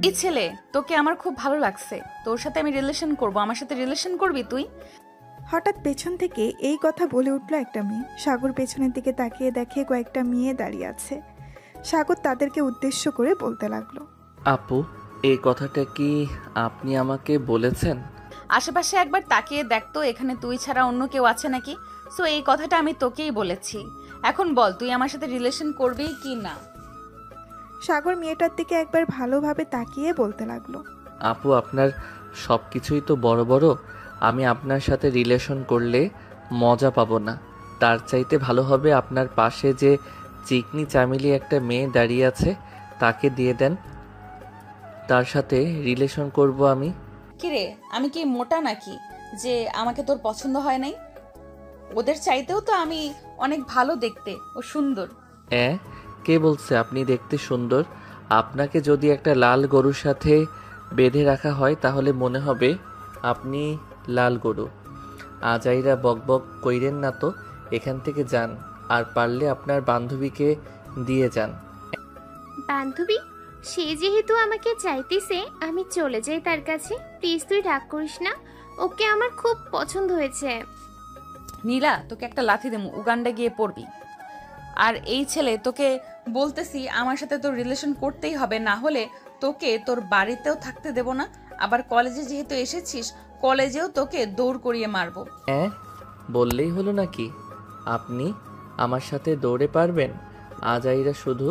এই ছেলে, তোকে আমার খুব ভালো লাগছে। তোর সাথে আমি রিলেশন করব। আমার সাথে রিলেশন করবি তুই? হঠাৎ পেছন থেকে এই কথা বলে উঠল একটা মেয়ে। সাগর পেছনের দিকে তাকিয়ে দেখে কয়েকটা মেয়ে দাঁড়িয়ে আছে। সাগর তাদেরকে উদ্দেশ্য করে বলতে লাগলো, আপু, এই কথাটা কি আপনি আমাকে বলেছেন? আশেপাশে একবার তাকিয়ে দেখ তো, এখানে তুই ছাড়া অন্য কেউ আছে নাকি? সো এই কথাটা আমি তোকেই বলেছি। এখন বল, তুই আমার সাথে রিলেশন করবি কি না? সাগর মেয়েটার দিকে একবার ভালোভাবে তাকিয়ে বলতে লাগলো, আপু, আপনার সব কিছুই তো বড় বড়। আমি আপনার সাথে রিলেশন করলে মজা পাবো না। তার চাইতে ভালো হবে আপনার পাশে যে চিকনি চামেলি একটা মেয়ে দাঁড়িয়ে আছে তাকে দিয়ে দেন, তার সাথে রিলেশন করব আমি। কিরে, আমি কি মোটা নাকি যে আমাকে তোর পছন্দ হয় নাই? ওদের চাইতেও তো আমি অনেক ভালো দেখতে ও সুন্দর। অ্যাঁ, কে বলছে আপনি দেখতে সুন্দর? আপনাকে যদি একটা লাল গরুর সাথে বেঁধে রাখা হয় তাহলে মনে হবে আপনি লাল গরু। আজাইরা বকবক কইরেন না তো, এখান থেকে যান। আর পারলে আপনার বান্ধবীকে দিয়ে যান। বান্ধবী? সে যেহেতু আমাকে চাইতেছে, আমি চলে যাই তার কাছে। প্লিজ তুই রাগ করিস না, ওকে আমার খুব পছন্দ হয়েছে। নীলা, তোকে একটা লাথি দেবো, উগান্ডা গিয়ে পড়বি। আর এই ছেলে, তোকে বলতেছি আমার সাথে তোর রিলেশন করতেই হবে, না হলে তোকে তোর বাড়িতেও থাকতে দেব না। আবার কলেজে যেহেতু এসেছিস, কলেজেও তোকে দৌড় করিয়ে মারবো। হ্যাঁ, বললেই হলো নাকি? আপনি আমার সাথে দৌড়ে পারবেন? আজাইরা শুধু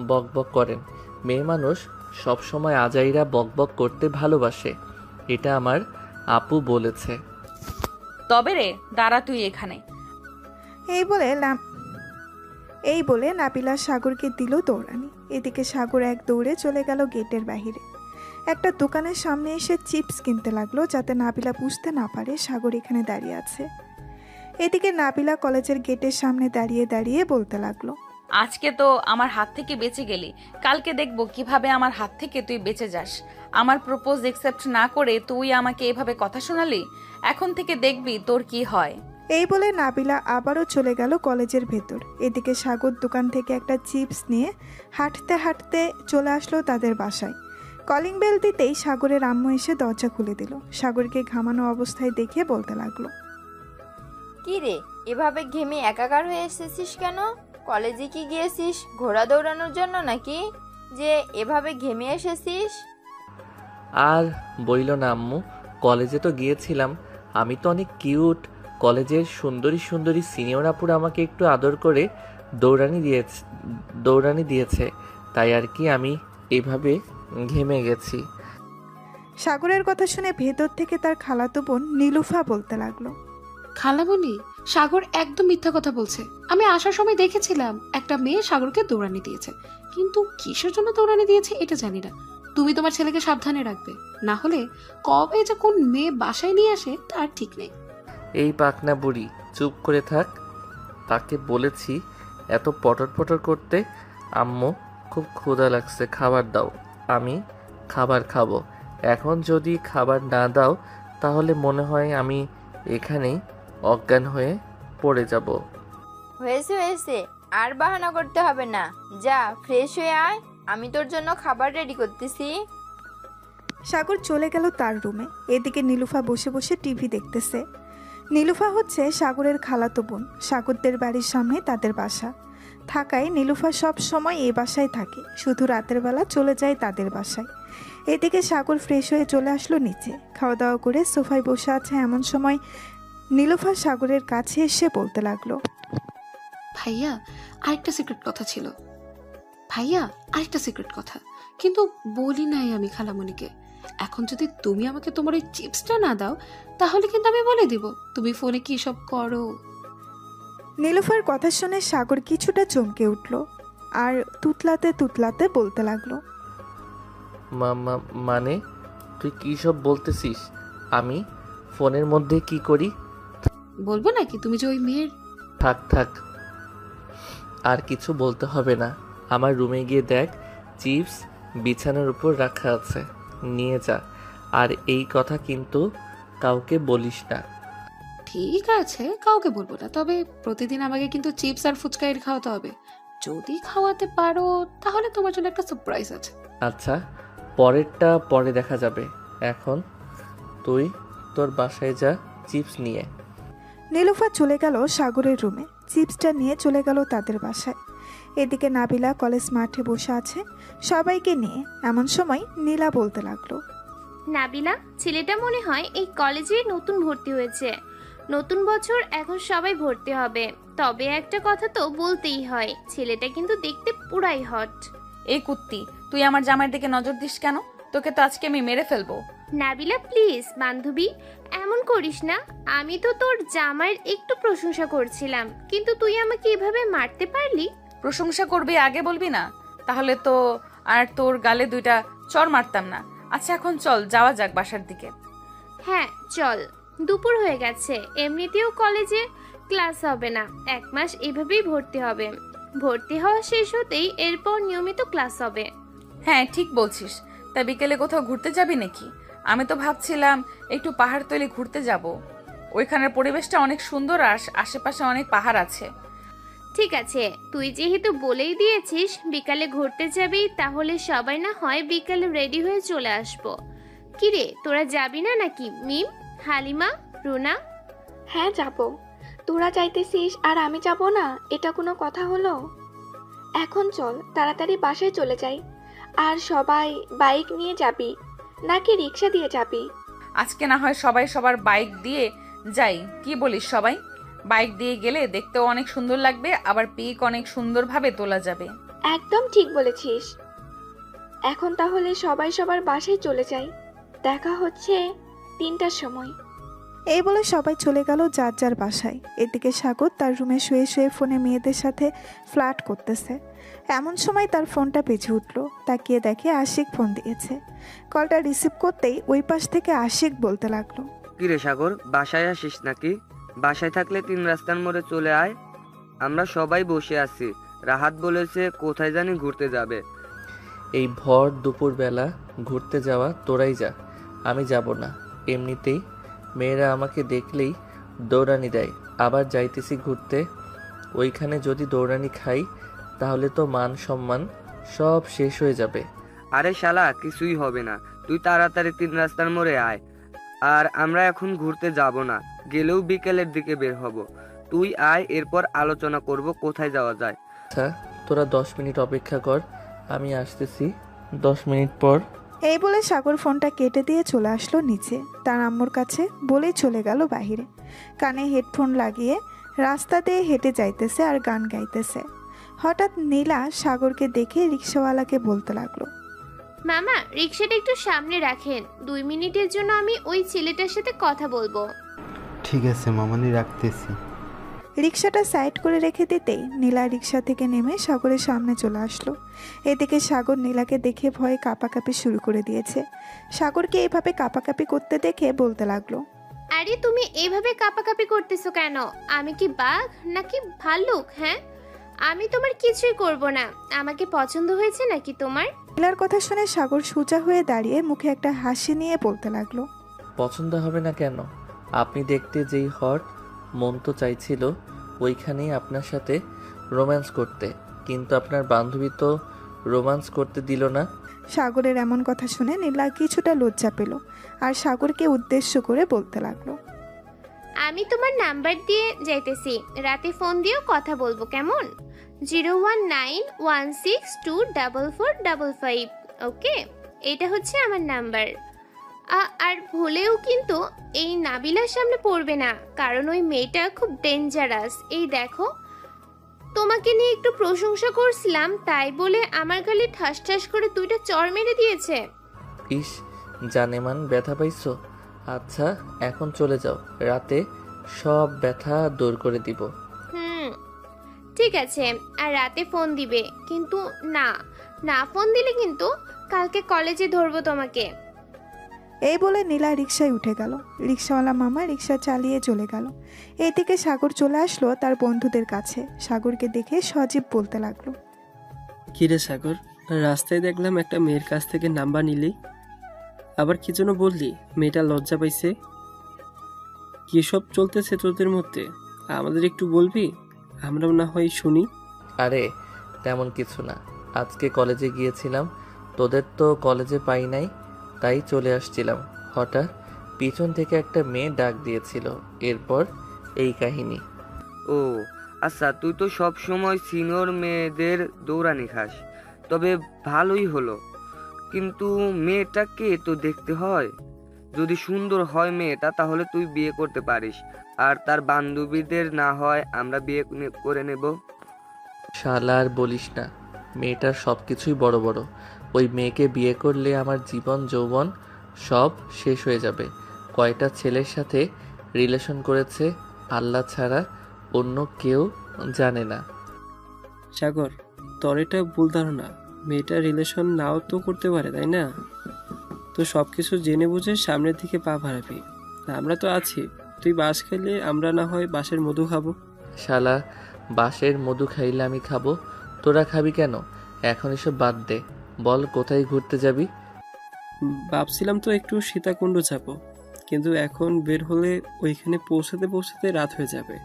বকবক করেন। মেয়ে মানুষ সব সময় আজাইরা বকবক করতে ভালোবাসে, এটা আমার আপু বলেছে। তবে রে, দাঁড়া তুই এখানে। এই বলে এই বলে নাবিলা সাগরকে দিল দৌড়ানি। এদিকে সাগর এক দৌড়ে চলে গেল গেটের বাহিরে। একটা দোকানের সামনে এসে চিপস কিনতে লাগলো, যাতে নাবিলা বুঝতে না পারে সাগর এখানে দাঁড়িয়ে আছে। এদিকে নাবিলা কলেজের গেটের সামনে দাঁড়িয়ে দাঁড়িয়ে বলতে লাগলো, আজকে তো আমার হাত থেকে বেঁচে গেলি, কালকে দেখবো কিভাবে আমার হাত থেকে তুই বেঁচে যাস। আমার প্রপোজ একসেপ্ট না করে তুই আমাকে এভাবে কথা শোনালি, এখন থেকে দেখবি তোর কি হয়। এই বলে নাবিলা আবারও চলে গেল কলেজের ভেতর। এদিকে সাগর দোকান থেকে একটা চিপস নিয়ে হাঁটতে হাঁটতে চলে আসলো তাদের বাসায়। কলিং বেল দিতেই সাগরের আম্মু এসে দরজা খুলে দিল। সাগরকে ঘামানো অবস্থায় দেখে বলতে লাগলো, কি রে, এভাবে ঘেমে একাকার হয়ে এসেছিস কেন? কলেজে কি গিয়েছিস ঘোড়া দৌড়ানোর জন্য নাকি, যে এভাবে ঘেমে এসেছিস? আর বইল না আম্মু, কলেজে তো গিয়েছিলাম। আমি তো অনেক কিউট। কলেজের সুন্দরী সুন্দরী সিনিয়র আপুরা আমাকে একটু আদর করে দৌড়ানি দিয়েছে, তাই আর কি আমি এভাবে ঘেমে গেছি। সাগরের কথা শুনে ভেতর থেকে তার খালাতো বোন নীলুফা বলতে লাগলো, খালামণি, সাগর একদম মিথ্যা কথা বলছে। আমি আসার সময় দেখেছিলাম একটা মেয়ে সাগরকে দৌড়ানি দিয়েছে, কিন্তু কিসের জন্য দৌড়ানি দিয়েছে এটা জানি না। তুমি তোমার ছেলেকে সাবধানে রাখবে, না হলে কবে যে কোন মেয়ে বাসায় নিয়ে আসে তার ঠিক নেই। এই পাকনা বুড়ি, চুপ করে থাক। তাকে বলেছি এত পটর পটর করতে। আম্মু, খুব ক্ষুধা লাগছে, খাবার দাও। আমি খাবার খাবো। এখন যদি খাবার না দাও তাহলে মনে হয় আমি এখানেই অজ্ঞান হয়ে পড়ে যাব। হয়েছে হয়েছে, আর বাহানা করতে হবে না। যা ফ্রেশ হয়ে আয়, আমি তোর জন্য খাবার রেডি করতেছি। সাগর চলে গেল তার রুমে। এদিকে নীলুফা বসে বসে টিভি দেখতেছে। নীলুফা হচ্ছে সাগরের খালাতো বোন। সাগরদের বাড়ির সামনে তাদের বাসা থাকায় নীলুফা সব সময় এই বাসায় থাকে, শুধু রাতের বেলা চলে যায় তাদের বাসায়। এদিকে সাগর ফ্রেশ হয়ে চলে আসলো নিচে। খাওয়া দাওয়া করে সোফায় বসে আছে এমন সময় নীলুফা সাগরের কাছে এসে বলতে লাগলো, ভাইয়া, আরেকটা সিক্রেট কথা ছিল। ভাইয়া, আরেকটা সিক্রেট কথা, কিন্তু বলি নাই আমি খালামণিকে। এখন যদি তুমি আমাকে তোমার ওই চিপসটা না দাও তাহলে কিন্তু আমি বলে দিব তুমি ফোনে কি সব করো। নীলুফার কথা শুনে সাগর কিছুটা চমকে উঠল আর তুতলাতে তুতলাতে বলতে লাগলো, মানে তুই কী সব বলতেছিস? আমি ফোনের মধ্যে কি করি? বলবো নাকি তুমি যে ওই মেয়ের? থাক থাক, আর কিছু বলতে হবে না। আমার রুমে গিয়ে দেখ, চিপস বিছানার উপর রাখা আছে, নিয়ে যা। আর এই কথা কিন্তু কাউকে বলিস না। ঠিক আছে, কাউকে বলবো না, তবে প্রতিদিন আমাকে কিন্তু চিপস আর ফুচকা এর খাওয়াতে হবে। যদি খাওয়াতে পারো তাহলে তোমার জন্য একটা সারপ্রাইজ আছে। আচ্ছা, পরেরটা পরে দেখা যাবে। এখন তুই তোর বাসায় যা চিপস নিয়ে। নীলুফা চলে গেল সাগরের রুমে, চিপসটা নিয়ে চলে গেল তাদের বাসায়। এদিকে নাবিলা কলেজ মাঠে বসে আছে সবাইকে নিয়ে। এমন সময় নীলা বলতে লাগলো, নাবিলা, ছেলেটা মনে হয় এই কলেজে নতুন ভর্তি হয়েছে। নতুন বছর, এখন সবাই ভর্তি হবে। তবে একটা কথা তো বলতেই হয়, ছেলেটা কিন্তু দেখতে পুরাই হট। এই কুত্তি, তুই আমার জামাইয়ের দিকে নজর দিস কেন? তোকে তো আজকে আমি মেরে ফেলবো। নাবিলা প্লিজ বান্ধবী, এমন করিস না। আমি তো তোর জামাইয়ের একটু প্রশংসা করছিলাম, কিন্তু তুই আমাকে এভাবে মারতে পারলি? প্রশংসা করবি আগে বলবি না, তাহলে তো আর তোর গালে দুইটা চড় মারতাম না। আচ্ছা এখন চল যাওয়া যাক বাসার দিকে। হ্যাঁ চল, দুপুর হয়ে গেছে। এমনিতেও কলেজে ক্লাস হবে না, 1 মাস এভাবেই ভর্তি হবে। ভর্তি হওয়া শেষ হতেই এরপর নিয়মিত ক্লাস হবে। হ্যাঁ ঠিক বলছিস। তা বিকেলে কোথাও ঘুরতে যাবি নাকি? আমি তো ভাবছিলাম একটু পাহাড়তলি ঘুরতে যাব। ওইখানের পরিবেশটা অনেক সুন্দর আর আশেপাশে অনেক পাহাড় আছে। ঠিক আছে, তুই যেহেতু বলেই দিয়েছিস বিকালে ঘুরতে যাবি, তাহলে সবাই না হয় বিকালে রেডি হয়ে চলে আসবো। কিরে, তোরা যাবি না নাকি? মিম, হালিমা, রুনা? হ্যাঁ যাব। তোরা চাইতেছিস আর আমি যাব না, এটা কোনো কথা হলো? এখন চল তাড়াতাড়ি বাসায় চলে যাই। আর সবাই বাইক নিয়ে যাবি নাকি রিক্সা দিয়ে যাবি? আজকে না হয় সবাই সবার বাইক দিয়ে যাই, কি বলিস? সবাই বাইক দিয়ে গেলে দেখতেও অনেক সুন্দর লাগবে, আবার পিক অনেক সুন্দরভাবে তোলা যাবে। একদম ঠিক বলেছিস। এখন তাহলে সবাই সবার বাসায় চলে যাই, দেখা হচ্ছে 3টার সময়। এই বলে সবাই চলে গেল যার যার বাসায়। এদিকে সাগর তার রুমে শুয়ে শুয়ে ফোনে মেয়েদের সাথে ফ্লার্ট করতেছে। এমন সময় তার ফোনটা বেজে উঠল। তাকিয়ে দেখে আশিক ফোন দিয়েছে। কলটা রিসিভ করতেই ওই পাশ থেকে আশিক বলতে লাগলো, কিরে সাগর, বাসায় আসিস নাকি? বাসায় থাকলে 3 রাস্তার মোড়ে চলে আয়, আমরা সবাই বসে আছি। রাহাত বলেছে কোথায় জানি ঘুরতে যাবে। এই ভর দুপুরবেলা ঘুরতে যাওয়া তোরাই যা, আমি যাব না। এমনিতেই মেয়েরা আমাকে দেখলেই দৌড়ানি দেয়। আবার যাইতেছি ঘুরতে, ওইখানে যদি দৌড়ানি খাই তাহলে তো মান সম্মান সব শেষ হয়ে যাবে। আরে শালা, কিছুই হবে না, তুই তাড়াতাড়ি 3 রাস্তার মোড়ে আয়। আর আমরা এখন ঘুরতে যাব না, গেলেও বিকেলের দিকে বের হব। তুই আয়, এরপর আলোচনা করব কোথায় যাওয়া যায়। আচ্ছা তোরা 10 মিনিট অপেক্ষা কর, আমি আসতেছি 10 মিনিট পর। এই বলে সাগর ফোনটা কেটে দিয়ে চলে আসলো নিচে তার আম্মুর কাছে, বলেই চলে গেল বাহিরে। কানে হেডফোন লাগিয়ে রাস্তা দিয়ে হেঁটে যাইতেছে আর গান গাইতেছে। হঠাৎ নীলা সাগরকে দেখে রিক্সাওয়ালাকে বলতে লাগলো, মামা, রিক্সাটা একটু সামনে রাখেন। 2 মিনিটের জন্য আমি ওই ছেলেটার সাথে কথা বলবো। ঠিক আছে মামানি, রাখতেছি। রিক্সাটা সাইড করে রেখে দিতেই নীলা রিক্সা থেকে নেমে সাগরের সামনে চলে আসলো। এদিকে সাগর নীলাকে দেখে ভয়ে কাঁপাকাঁপি শুরু করে দিয়েছে। সাগরকে এইভাবে কাঁপাকাঁপি করতে দেখে বলতে লাগলো, আরে তুমি এইভাবে কাঁপাকাঁপি করতেছো কেন? আমি কি বাঘ নাকি ভাল্লুক? হ্যাঁ, আমি তোমার কিছুই করব না। আমাকে পছন্দ হয়েছে নাকি তোমার? নীলার কথা শুনে সাগর সোজা হয়ে দাঁড়িয়ে মুখে একটা হাসি নিয়ে বলতে লাগলো, পছন্দ হবে না কেন? আপনি দেখতে যেই হট, মন তো চাইছিল ওইখানেই আপনার সাথে রোম্যান্স করতে, কিন্তু আপনার বান্ধবী তো রোম্যান্স করতে দিল না। সাগরের এমন কথা শুনে নীলা কিছুটা লজ্জা পেল আর সাগরকে উদ্দেশ্য করে বলতে লাগলো, আমি তোমার নাম্বার দিয়ে যাইতেছি, রাতে ফোন দিয়েও কথা বলবো, কেমন? 01916244555। ওকে, এটা হচ্ছে আমার নাম্বার। আর ভুলেও কিন্তু এই নাবিলার সামনে পড়বে না, কারণ ওই মেয়েটা খুব ডেঞ্জারাস। এই দেখো, তোমাকে নিয়ে একটু প্রশংসা করছিলাম, তাই বলে আমার গালে ঠাস ঠাস করে 2টা চড় মেরে দিয়েছে। ইস, জানেমান ব্যথা পাইছো? আচ্ছা এখন চলে যাও, রাতে সব ব্যথা দূর করে দিব। ঠিক আছে, আর রাতে ফোন দিবে, কিন্তু না ফোন দিলে কিন্তু কালকে কলেজে ধরবো তোমাকে। এই বলে নীলা রিক্সায় উঠে গেল। রিক্সাওয়ালা মামা রিক্সা চালিয়ে চলে গেল। এইদিকে সাগর চলে আসলো তার বন্ধুদের কাছে। সাগরকে দেখে সজীব বলতে লাগলো, কিরে সাগর, রাস্তায় দেখলাম একটা মেয়ের কাছ থেকে নাম্বার নিলি, আবার কি জন্য বললি? মেয়েটা লজ্জা পাইছে? কি সব চলতেছে তোদের মধ্যে? আমাদের একটু বলবি, আমরাও না হয় শুনি। আরে তেমন কিছু না, আজকে কলেজে গিয়েছিলাম, তোদের তো কলেজে পাই নাই, তাই চলে আসছিলাম। হঠাৎ পিছন থেকে একটা মেয়ে ডাক দিয়েছিল, এরপর এই কাহিনী। ও আচ্ছা, তুই তো সব সময় সিনিয়র মেয়েদের দৌড়ানি খাস, তবে ভালোই হলো। কিন্তু মেয়েটাকে তো দেখতে হয়, যদি সুন্দর হয় মেয়েটা তাহলে তুই বিয়ে করতে পারিস, আর তার বান্ধবীদের না হয় আমরা বিয়ে করে নেব। শালা আর বলিস না, মেয়েটার সব কিছুই বড় বড়। ওই মেয়েকে বিয়ে করলে আমার জীবন যৌবন সব শেষ হয়ে যাবে। কয়টা ছেলের সাথে রিলেশন করেছে আল্লাহ ছাড়া অন্য কেউ জানে না। সাগর, তোর এটা ভুল ধারণা। মেয়েটা রিলেশন নাও তো করতে পারে, তাই না? তো সব কিছু জেনে বুঝে সামনের দিকে পা বাড়াবি। আমরা তো আছি, তুই বাঁশ খেলে আমরা না হয় বাঁশের মধু খাবো। শালা, বাঁশের মধু খাইলে আমি খাবো, তোরা খাবি কেন? এখন এসব বাদ দে, বল কোথায় ঘুরতে যাবি? ভাবছিলাম তো একটু সীতাকুণ্ড যাব, কিন্তু এখন বের হলে ওইখানে পৌঁছাতে পৌঁছাতে রাত হয়ে যাবে।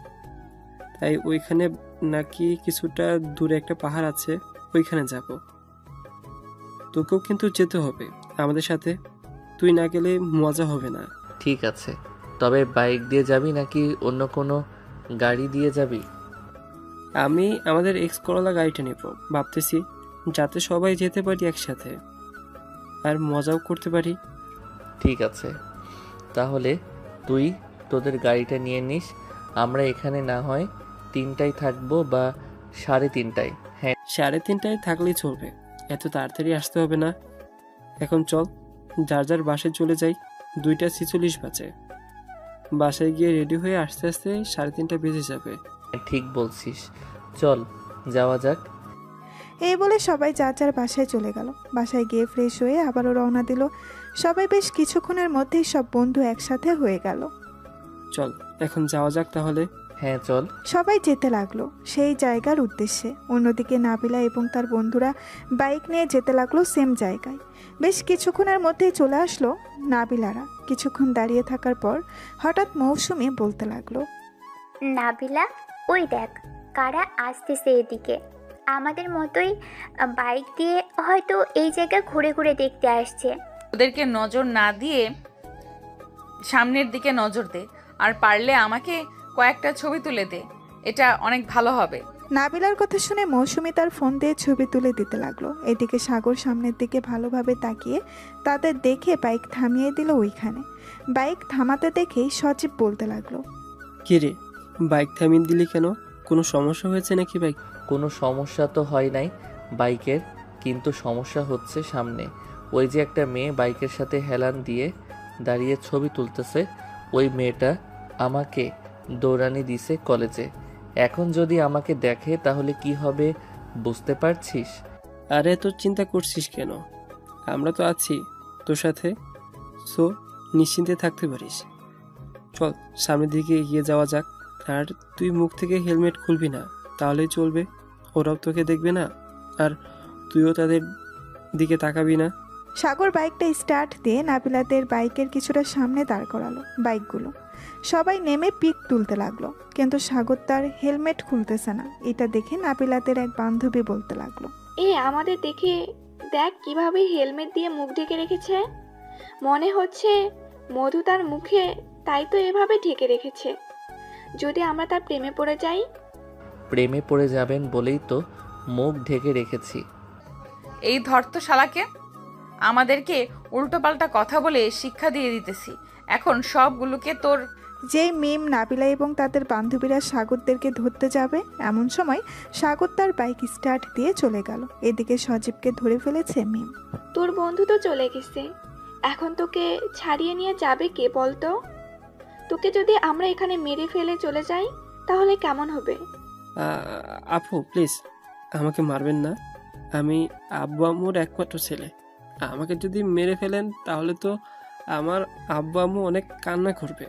তাই ওইখানে নাকি কিছুটা দূরে একটা পাহাড় আছে, ওইখানে যাব। তোকেও কিন্তু যেতে হবে আমাদের সাথে, তুই না গেলে মজা হবে না। ঠিক আছে, তবে বাইক দিয়ে যাবি নাকি অন্য কোনো গাড়ি দিয়ে যাবি? আমি আমাদের এক্স করলা গাড়িটা নেব ভাবতেছি, যাতে সবাই যেতে পারি একসাথে আর মজাও করতে পারি। ঠিক আছে, তাহলে তুই তোদের গাড়িটা নিয়ে নিস। আমরা এখানে না হয় 3টায় থাকবো বা 3:30টায়। হ্যাঁ, 3:30টায় থাকলেই চলবে, এত তাড়াতাড়ি আসতে হবে না। এখন চল যার যার বাসায় চলে যাই, 2:46 বাজে। বাসায় গিয়ে রেডি হয়ে আস্তে আস্তে 3:30 বেজে যাবে। ঠিক বলছিস, চল যাওয়া যাক। এই বলে সবাই যার যার বাসায় চলে গেল। বাসায় গিয়ে ফ্রেশ হয়ে আবারও রওনা দিল সবাই। বেশ কিছুক্ষণের মধ্যেই সব বন্ধু একসাথে হয়ে গেল। চল এখন যাওয়া যাক তাহলে। হ্যাঁ চল। সবাই যেতে লাগলো সেই জায়গার উদ্দেশ্যে। অন্যদিকে নাবিলা এবং তার বন্ধুরা বাইক নিয়ে যেতে লাগলো সেম জায়গায়। বেশ কিছুক্ষণের মধ্যেই চলে আসলো নাবিলারা। কিছুক্ষণ দাঁড়িয়ে থাকার পর হঠাৎ মৌসুমী বলতে লাগলো, নাবিলা, ওই দেখ কারা আসতেছে এদিকে। আমাদের মতোই বাইক দিয়ে হয়তো এই জায়গা ঘুরে ঘুরে দেখতে আসছে। ওদেরকে নজর না দিয়ে সামনের দিকে নজর দে, আর পারলে আমাকে কয়েকটা ছবি তুলে দে, এটা অনেক ভালো হবে। নাবিলার কথা শুনে মৌসুমী তার ফোন দিয়ে ছবি তুলে দিতে লাগলো। এদিকে সাগর সামনের দিকে ভালোভাবে তাকিয়ে তাদের দেখে বাইক থামিয়ে দিল ওইখানে। বাইক থামাতে দেখেই সজীব বলতে লাগলো, কি রে, বাইক থামিয়ে দিলি কেন? কোনো সমস্যা হয়েছে নাকি? বাইক কোনো সমস্যা তো হয় নাই বাইকের, কিন্তু সমস্যা হচ্ছে সামনে। ওই যে একটা মেয়ে বাইকের সাথে হেলান দিয়ে দাঁড়িয়ে ছবি তুলতেছে, ওই মেয়েটা আমাকে দৌড়ানি দিছে কলেজে। এখন যদি আমাকে দেখে তাহলে কি হবে বুঝতে পারছিস? আরে তোর চিন্তা করছিস কেন? আমরা তো আছি তোর সাথে, সো নিশ্চিন্তে থাকতে পারিস। চল সামনের দিকে এগিয়ে যাওয়া যাক। আর তুই মুখ থেকে হেলমেট খুলবি না, তাহলেই চলবে। ওরাও তোকে দেখবে না, আর তুইও তাদের দিকে তাকাবি না। সাগর বাইকটা স্টার্ট দিয়ে নাবিলাদের বাইকের কিছুটা সামনে দাঁড় করালো বাইকগুলো। সবাই নেমে পিক তুলতে লাগলো, কিন্তু সাগর তার হেলমেট খুলতেছে না। এটা দেখে নাবিলাদের এক বান্ধবী বলতে লাগলো, আমাদের দেখে দেখ কিভাবে হেলমেট দিয়ে মুখ ঢেকে রেখেছে। মনে হচ্ছে মধু তার মুখে, তাই তো এভাবে ঢেকে রেখেছে। যদি আমরা তার প্রেমে পড়ে যাই? প্রেমে পড়ে যাবেন বলেই তো মুখ ঢেকে রেখেছি। এই ধর তো শালাকে, আমাদেরকে উল্টোপাল্টা কথা বলে শিক্ষা দিয়ে দিতেছি। এখন সবগুলোকে তোর। যেই মিম নাবিলা এবং তাদের বান্ধবীরা সাগরদেরকে ধরতে যাবে, এমন সময় সাগর তার বাইক স্টার্ট দিয়ে চলে গেল। এদিকে সজীবকে ধরে ফেলেছে মিম। তোর বন্ধু তো চলে গেছে, এখন তোকে ছাড়িয়ে নিয়ে যাবে কে বলতো? তোকে যদি আমরা এখানে মেরে ফেলে চলে যাই তাহলে কেমন হবে? আপু প্লিজ আমাকে মারবেন না, আমি আব্বু আম্মুর একমাত্র ছেলে। আমাকে যদি মেরে ফেলেন তাহলে তো আমার আব্বু আম্মু অনেক কান্না করবে।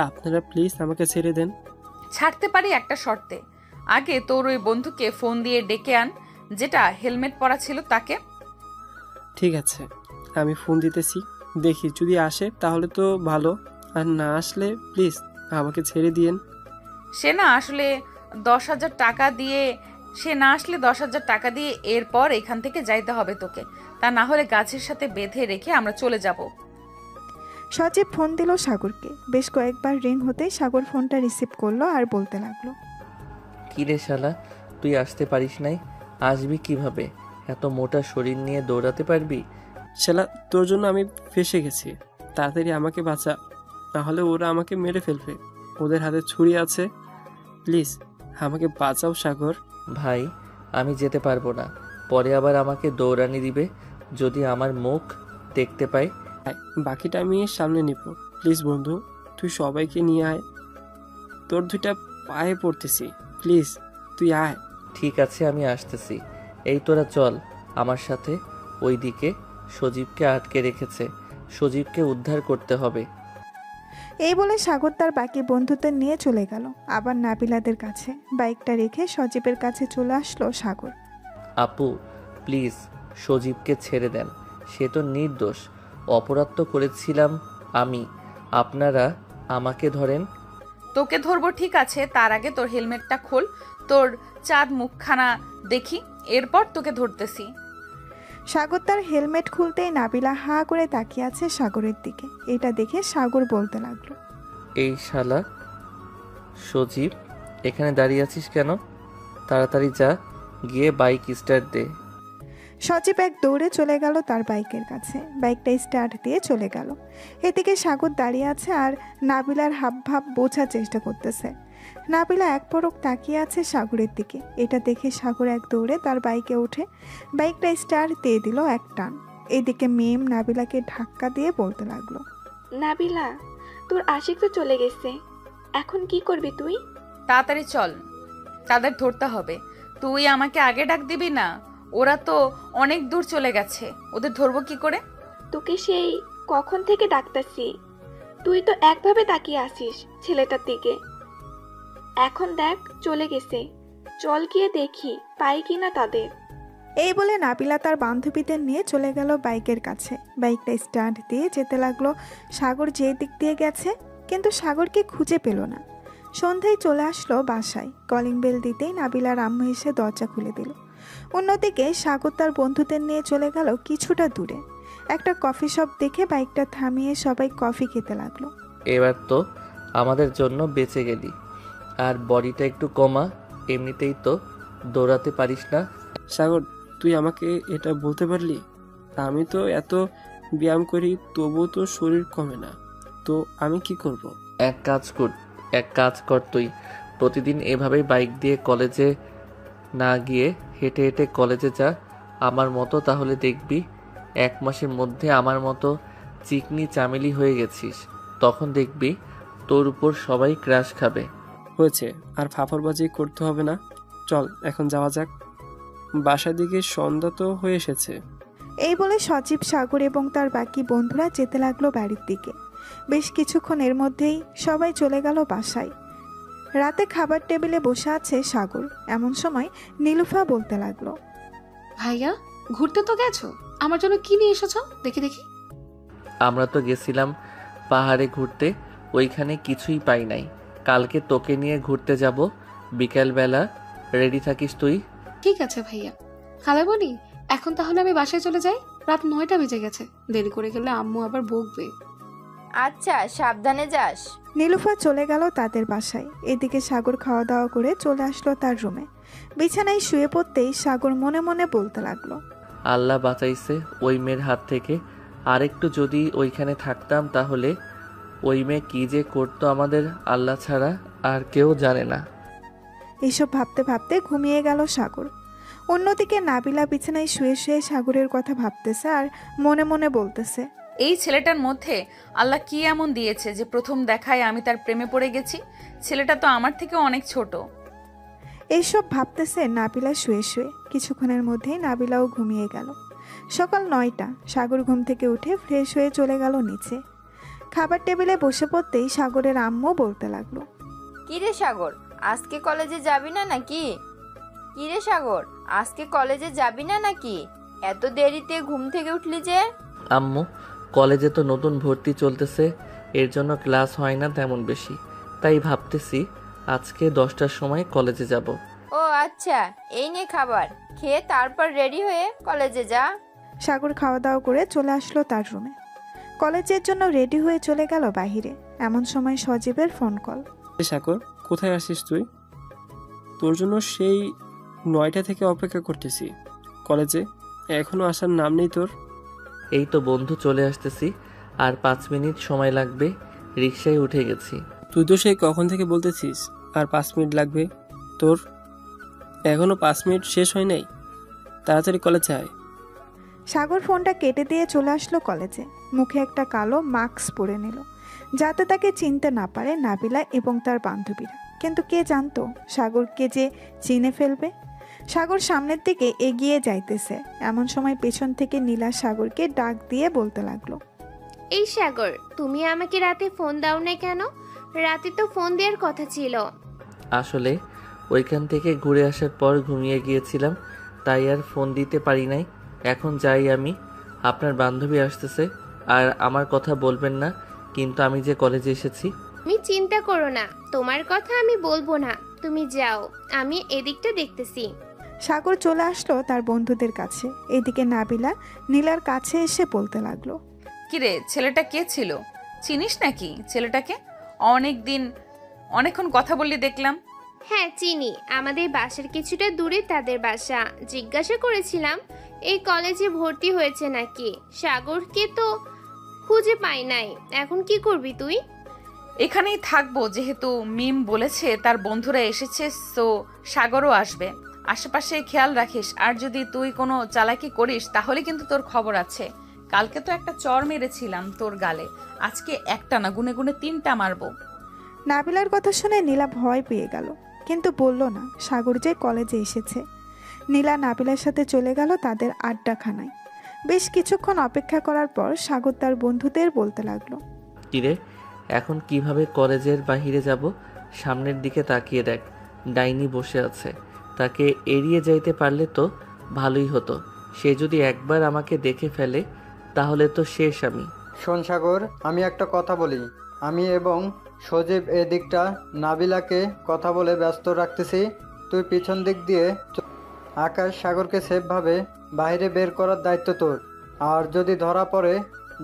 আপনারা প্লিজ আমাকে ছেড়ে দেন। ছাড়তে পারি একটা শর্তে। আগে তোর ওই বন্ধুকে ফোন দিয়ে ডেকে আন, যেটা হেলমেট পরা ছিল তাকে। ঠিক আছে, আমি ফোন দিতেছি, দেখি যদি আসে তাহলে তো ভালো, আর না আসলে প্লিজ আমাকে ছেড়ে দিয়েন। সে না আসলে 10,000 টাকা দিয়ে সে না আসলে 10,000 টাকা দিয়ে এরপর এখান থেকে যাইতে হবে তোকে, তা না হলে গাছের সাথে বেঁধে রেখে আমরা চলে যাব। সজীব ফোন দিল সাগরকে। বেশ কয়েকবার রিং হতেই সাগর ফোনটা রিসিভ করলো আর বলতে লাগলো, কি রে শালা, তুই আসতে পারিস নাই? আসবি কিভাবে? এত মোটা শরীর নিয়ে দৌড়াতে পারবি? শালা, তোর জন্য আমি ফেঁসে গেছি। তাড়াতাড়ি আমাকে বাঁচা, তাহলে ওরা আমাকে মেরে ফেলবে। ওদের হাতে ছুরি আছে। প্লিজ আমাকে বাঁচাও সাগর। ভাই, আমি যেতে পারবো না। পরে আবার আমাকে দৌড়ানি দিবে যদি আমার মুখ দেখতে পাই। বাকিটা আমি সামনে নিব। প্লিজ বন্ধু, তুই সবাইকে নিয়ে আয়। তোর দুইটা পায়ে পড়তেছি, প্লিজ তুই আয়। ঠিক আছে, আমি আসতেছি। এই তোরা চল আমার সাথে। ওইদিকে সজীবকে আটকে রেখেছে, সজীবকে উদ্ধার করতে হবে। এই বলে সাগর তার বাকি বন্ধুদের নিয়ে চলে গেল আবার নাবিলাদের কাছে। বাইকটা রেখে সজীবের কাছে চলে আসলো সাগর। আপু প্লিজ সজীবকে ছেড়ে দেন, সে তো নির্দোষ। অপরাধ তো করেছিলাম আমি, আপনারা আমাকে ধরেন। তোকে ধরবো ঠিক আছে, তার আগে তোর হেলমেটটা খোল, তোর চাঁদ মুখখানা দেখি, এরপর তোকে ধরতেছি। সাগর তার হেলমেট খুলতেই নাবিলা হা করে তাকিয়ে আছে সাগরের দিকে। এটা দেখে সাগর বলতে লাগলো, এই শালা সজীব, এখানে দাঁড়িয়ে আছিস কেন? তাড়াতাড়ি যা, গিয়ে বাইক স্টার্ট দে। সজীব এক দৌড়ে চলে গেল তার বাইকের কাছে। বাইকটা স্টার্ট দিয়ে চলে গেল। এদিকে সাগর দাঁড়িয়ে আছে আর নাবিলার হাবভাব বোঝার চেষ্টা করতেছে। নাবিলা এক পলক তাকিয়ে আছে সাগরের দিকে। এটা দেখে সাগর এক দৌড়ে তার বাইকে ওঠে, বাইকটা স্টার্ট দিয়ে দিল এক টান। এদিকে মেম নাবিলাকে ধাক্কা দিয়ে বলতে লাগলো, নাবিলা, তোর আশিক তো চলে গেছে, এখন কি করবি তুই? তাড়াতাড়ি চল, তাদের ধরতে হবে। তুই আমাকে আগে ডাক দিবি না? ওরা তো অনেক দূর চলে গেছে, ওদের ধরবো কি করে? তোকে সেই কখন থেকে ডাকতাছি, তুই তো একভাবে তাকিয়ে আসিস ছেলেটার দিকে। এখন দেখ চলে গেছে, চল গিয়ে দেখি পাই কিনা তাদের। এই বলে নাবিলা তার বান্ধবীদের নিয়ে চলে গেল বাইকের কাছে। বাইকটা স্টার্ট দিয়ে যেতে লাগলো সাগর যে দিক দিয়ে গেছে, কিন্তু সাগরকে খুঁজে পেল না। সন্ধ্যায় চলে আসলো বাসায়। কলিং বেল দিতেই নাবিলার আম্মু এসে দরজা খুলে দিল। অন্যদিকে সাগর তার বন্ধুদের নিয়ে চলে গেল কিছুটা দূরে। একটা কফি শপ দেখে বাইকটা থামিয়ে সবাই কফি খেতে লাগলো। এবার তো আমাদের জন্য বেঁচে গেলি। আর বডিটা একটু কমা, এমনিতেই তো দৌড়াতে পারিস না। সাগর, তুই আমাকে এটা বলতে পারলি? আমি তো এত ব্যায়াম করি, তবুও তো শরীর কমে না, তো আমি কি করব? এক কাজ কর, তুই প্রতিদিন এভাবেই বাইক দিয়ে কলেজে না গিয়ে হেঁটে হেঁটে কলেজে যা আমার মতো, তাহলে দেখবি 1 মাসের মধ্যে আমার মতো চিকনি চামেলি হয়ে গেছিস। তখন দেখবি তোর উপর সবাই ক্রাশ খাবে। হয়েছে, আর ফাফরবাজি করতে হবে না। চল এখন যাওয়া যাক, বাসার দিকে সন্ধ্যা তো হয়ে এসেছে। এই বলে সজীব, সাগর এবং তার বাকি বন্ধুরা যেতে লাগলো বাড়ির দিকে। বেশ কিছুক্ষণের মধ্যেই সবাই চলে গেল বাসায়। রাতে খাবার টেবিলে বসে আছে সাগর। এমন সময় নীলুফা বলতে লাগলো, ভাইয়া, ঘুরতে তো গেছো, আমার জন্য কি নিয়ে এসেছো দেখি দেখি। আমরা তো গেছিলাম পাহাড়ে ঘুরতে, ওইখানে কিছুই পাই নাই। কালকে তোকে নিয়ে ঘুরতে যাব, বিকালবেলা রেডি থাকিস তুই। ঠিক আছে ভাইয়া। খালামণি, এখন তাহলে আমি বাসায় চলে যাই, রাত 9টা বেজে গেছে, দেরি করে গেলে আম্মু আবার বকবে। আচ্ছা, সাবধানে যাস। নীলুফা চলে গেল তাদের বাসায়। এদিকে সাগর খাওয়া দাওয়া করে চলে আসলো তার রুমে। বিছানায় শুয়ে পড়তেই সাগর মনে মনে বলতে লাগলো, আল্লাহ বাঁচাইছে ওই মেয়ের হাত থেকে। আরেকটু যদি ওইখানে থাকতাম, তাহলে ওই মেয়ে কী যে করতো আমাদের আল্লাহ ছাড়া আর কেউ জানে না। এসব ভাবতে ভাবতে ঘুমিয়ে গেল সাগর। অন্যদিকে নাবিলা বিছানায় শুয়ে শুয়ে সাগরের কথা ভাবতেছে আর মনে মনে বলতেছে, এই ছেলেটার মধ্যে আল্লাহ কি এমন দিয়েছে যে প্রথম দেখায় আমি তার প্রেমে পড়ে গেছি। ছেলেটা তো আমার থেকে অনেক ছোট। এইসব ভাবতেছে নাবিলা শুয়ে শুয়ে। কিছুক্ষণের মধ্যেই নাবিলাও ঘুমিয়ে গেল। সকাল 9টা। সাগর ঘুম থেকে উঠে ফ্রেশ হয়ে চলে গেল নিচে। খাবার টেবিলে বসে পড়তেই সাগরের আম্মু বলতে লাগলো, কিরে সাগর, আজকে কলেজে যাবি না নাকি? কিরে সাগর, আজকে কলেজে যাবি না নাকি? এত দেরিতে ঘুম থেকে উঠলি যে? আম্মু, কলেজে তো নতুন ভর্তি চলতেছে, এর জন্য ক্লাস হয় না তেমন বেশি, তাই ভাবতেছি আজকে 10টার সময় কলেজে যাব। ও আচ্ছা, এই নে খাবার, খেয়ে তারপর রেডি হয়ে কলেজে যা। সাগর খাওয়া দাওয়া করে চলে আসলো তার রুমে। কলেজের জন্য রেডি হয়ে চলে গেল বাহিরে। এমন সময় সজীবের ফোন কল। সাগর, কোথায় আসিস তুই? তোর জন্য সেই 9টা থেকে অপেক্ষা করতেছি কলেজে, এখনো আসার নাম নেই তোর। এই তো বন্ধু চলে আসতেছি, আর 5 মিনিট সময় লাগবে, রিকশায় উঠে গেছি। তুই তো সেই কখন থেকে বলতেছিস আর 5 মিনিট লাগবে, তোর এখনো 5 মিনিট শেষ হয় নাই, তাড়াতাড়ি কলেজে আয়। সাগর ফোনটা কেটে দিয়ে চলে আসলো কলেজে। মুখে একটা কালো মাস্ক পরে নিল, যাতে তাকে চিনতে না পারে নাবিলা এবং তার বান্ধবীরা। কিন্তু কে জানতো সাগরকে যে চিনে ফেলবে। সাগর সামনের দিকে এগিয়ে যাইতেছে। এমন সময় পেছন থেকে নীলা সাগরকে ডাক দিয়ে বলতে লাগলো, এই সাগর, তুমি আমাকে রাতে ফোন দাও না কেন? রাতে তো ফোন দেওয়ার কথা ছিল। আসলে ওইখান থেকে ঘুরে আসার পর ঘুমিয়ে গিয়েছিলাম, তাই আর ফোন দিতে পারি নাই। এখন যাই আমি, আপনার বান্ধবী আসতেছে, আর আমার কথা বলবেন না কিন্তু আমি যে কলেজে এসেছি। তুমি চিন্তা করো না, তোমার কথা আমি বলবো না, তুমি যাও, আমি এদিকটা দেখতেছি। সাগর চলে আসলো তার বন্ধুদের কাছে। এদিকে নাবিলা নীলার কাছে এসে বলতে লাগলো, কিরে, ছেলেটা কে ছিল? চিনিস নাকি ছেলেটাকে? অনেকক্ষণ কথা বললি দেখলাম। হ্যাঁ চিনি, আমাদের বাসার কিছুটা দূরে তাদের বাসা। জিজ্ঞাসা করেছিলাম এই কলেজে ভর্তি হয়েছে নাকি। সাগরকে তো খুঁজে পাই নাই, এখন কি করবি তুই? এখানেই থাকবো, যেহেতু মিম বলেছে তার বন্ধুরা এসেছে, সো সাগরও আসবে। আশেপাশে খেয়াল রাখিস, আর যদি তুই কোনো চালাকি করিস তাহলে কিন্তু তোর খবর আছে। কালকে তো একটা চর মেরেছিলাম তোর গালে, আজকে একটা না, গুনে গুনে 3টা মারবো। নাবিলার কথা শুনে নীলা ভয় পেয়ে গেল, কিন্তু বলল না সাগর যে কলেজে এসেছে। নীলা নাবিলার সাথে চলে গেল তাদের আড্ডাখানায়। বেশ কিছুক্ষণ অপেক্ষা করার পর সাগর তার বন্ধুদের বলতে লাগলো, কিরে, এখন কিভাবে কলেজের বাহিরে যাব? সামনের দিকে তাকিয়ে দেখ, ডাইনি বসে আছে। তাকে এড়িয়ে যাইতে পারলে তো ভালোই হতো। সে যদি একবার আমাকে দেখে ফেলে তাহলে তো শেষ আমি। শোন সাগর, আমি একটা কথা বলি। আমি এবং সজীব এদিকটা নাবিলাকে কথা বলে ব্যস্ত রাখতেছি। তুই পিছন দিক দিয়ে আকাশ সাগরকে সেফভাবে বাইরে বের করার দায়িত্ব তোর। আর যদি ধরা পড়ে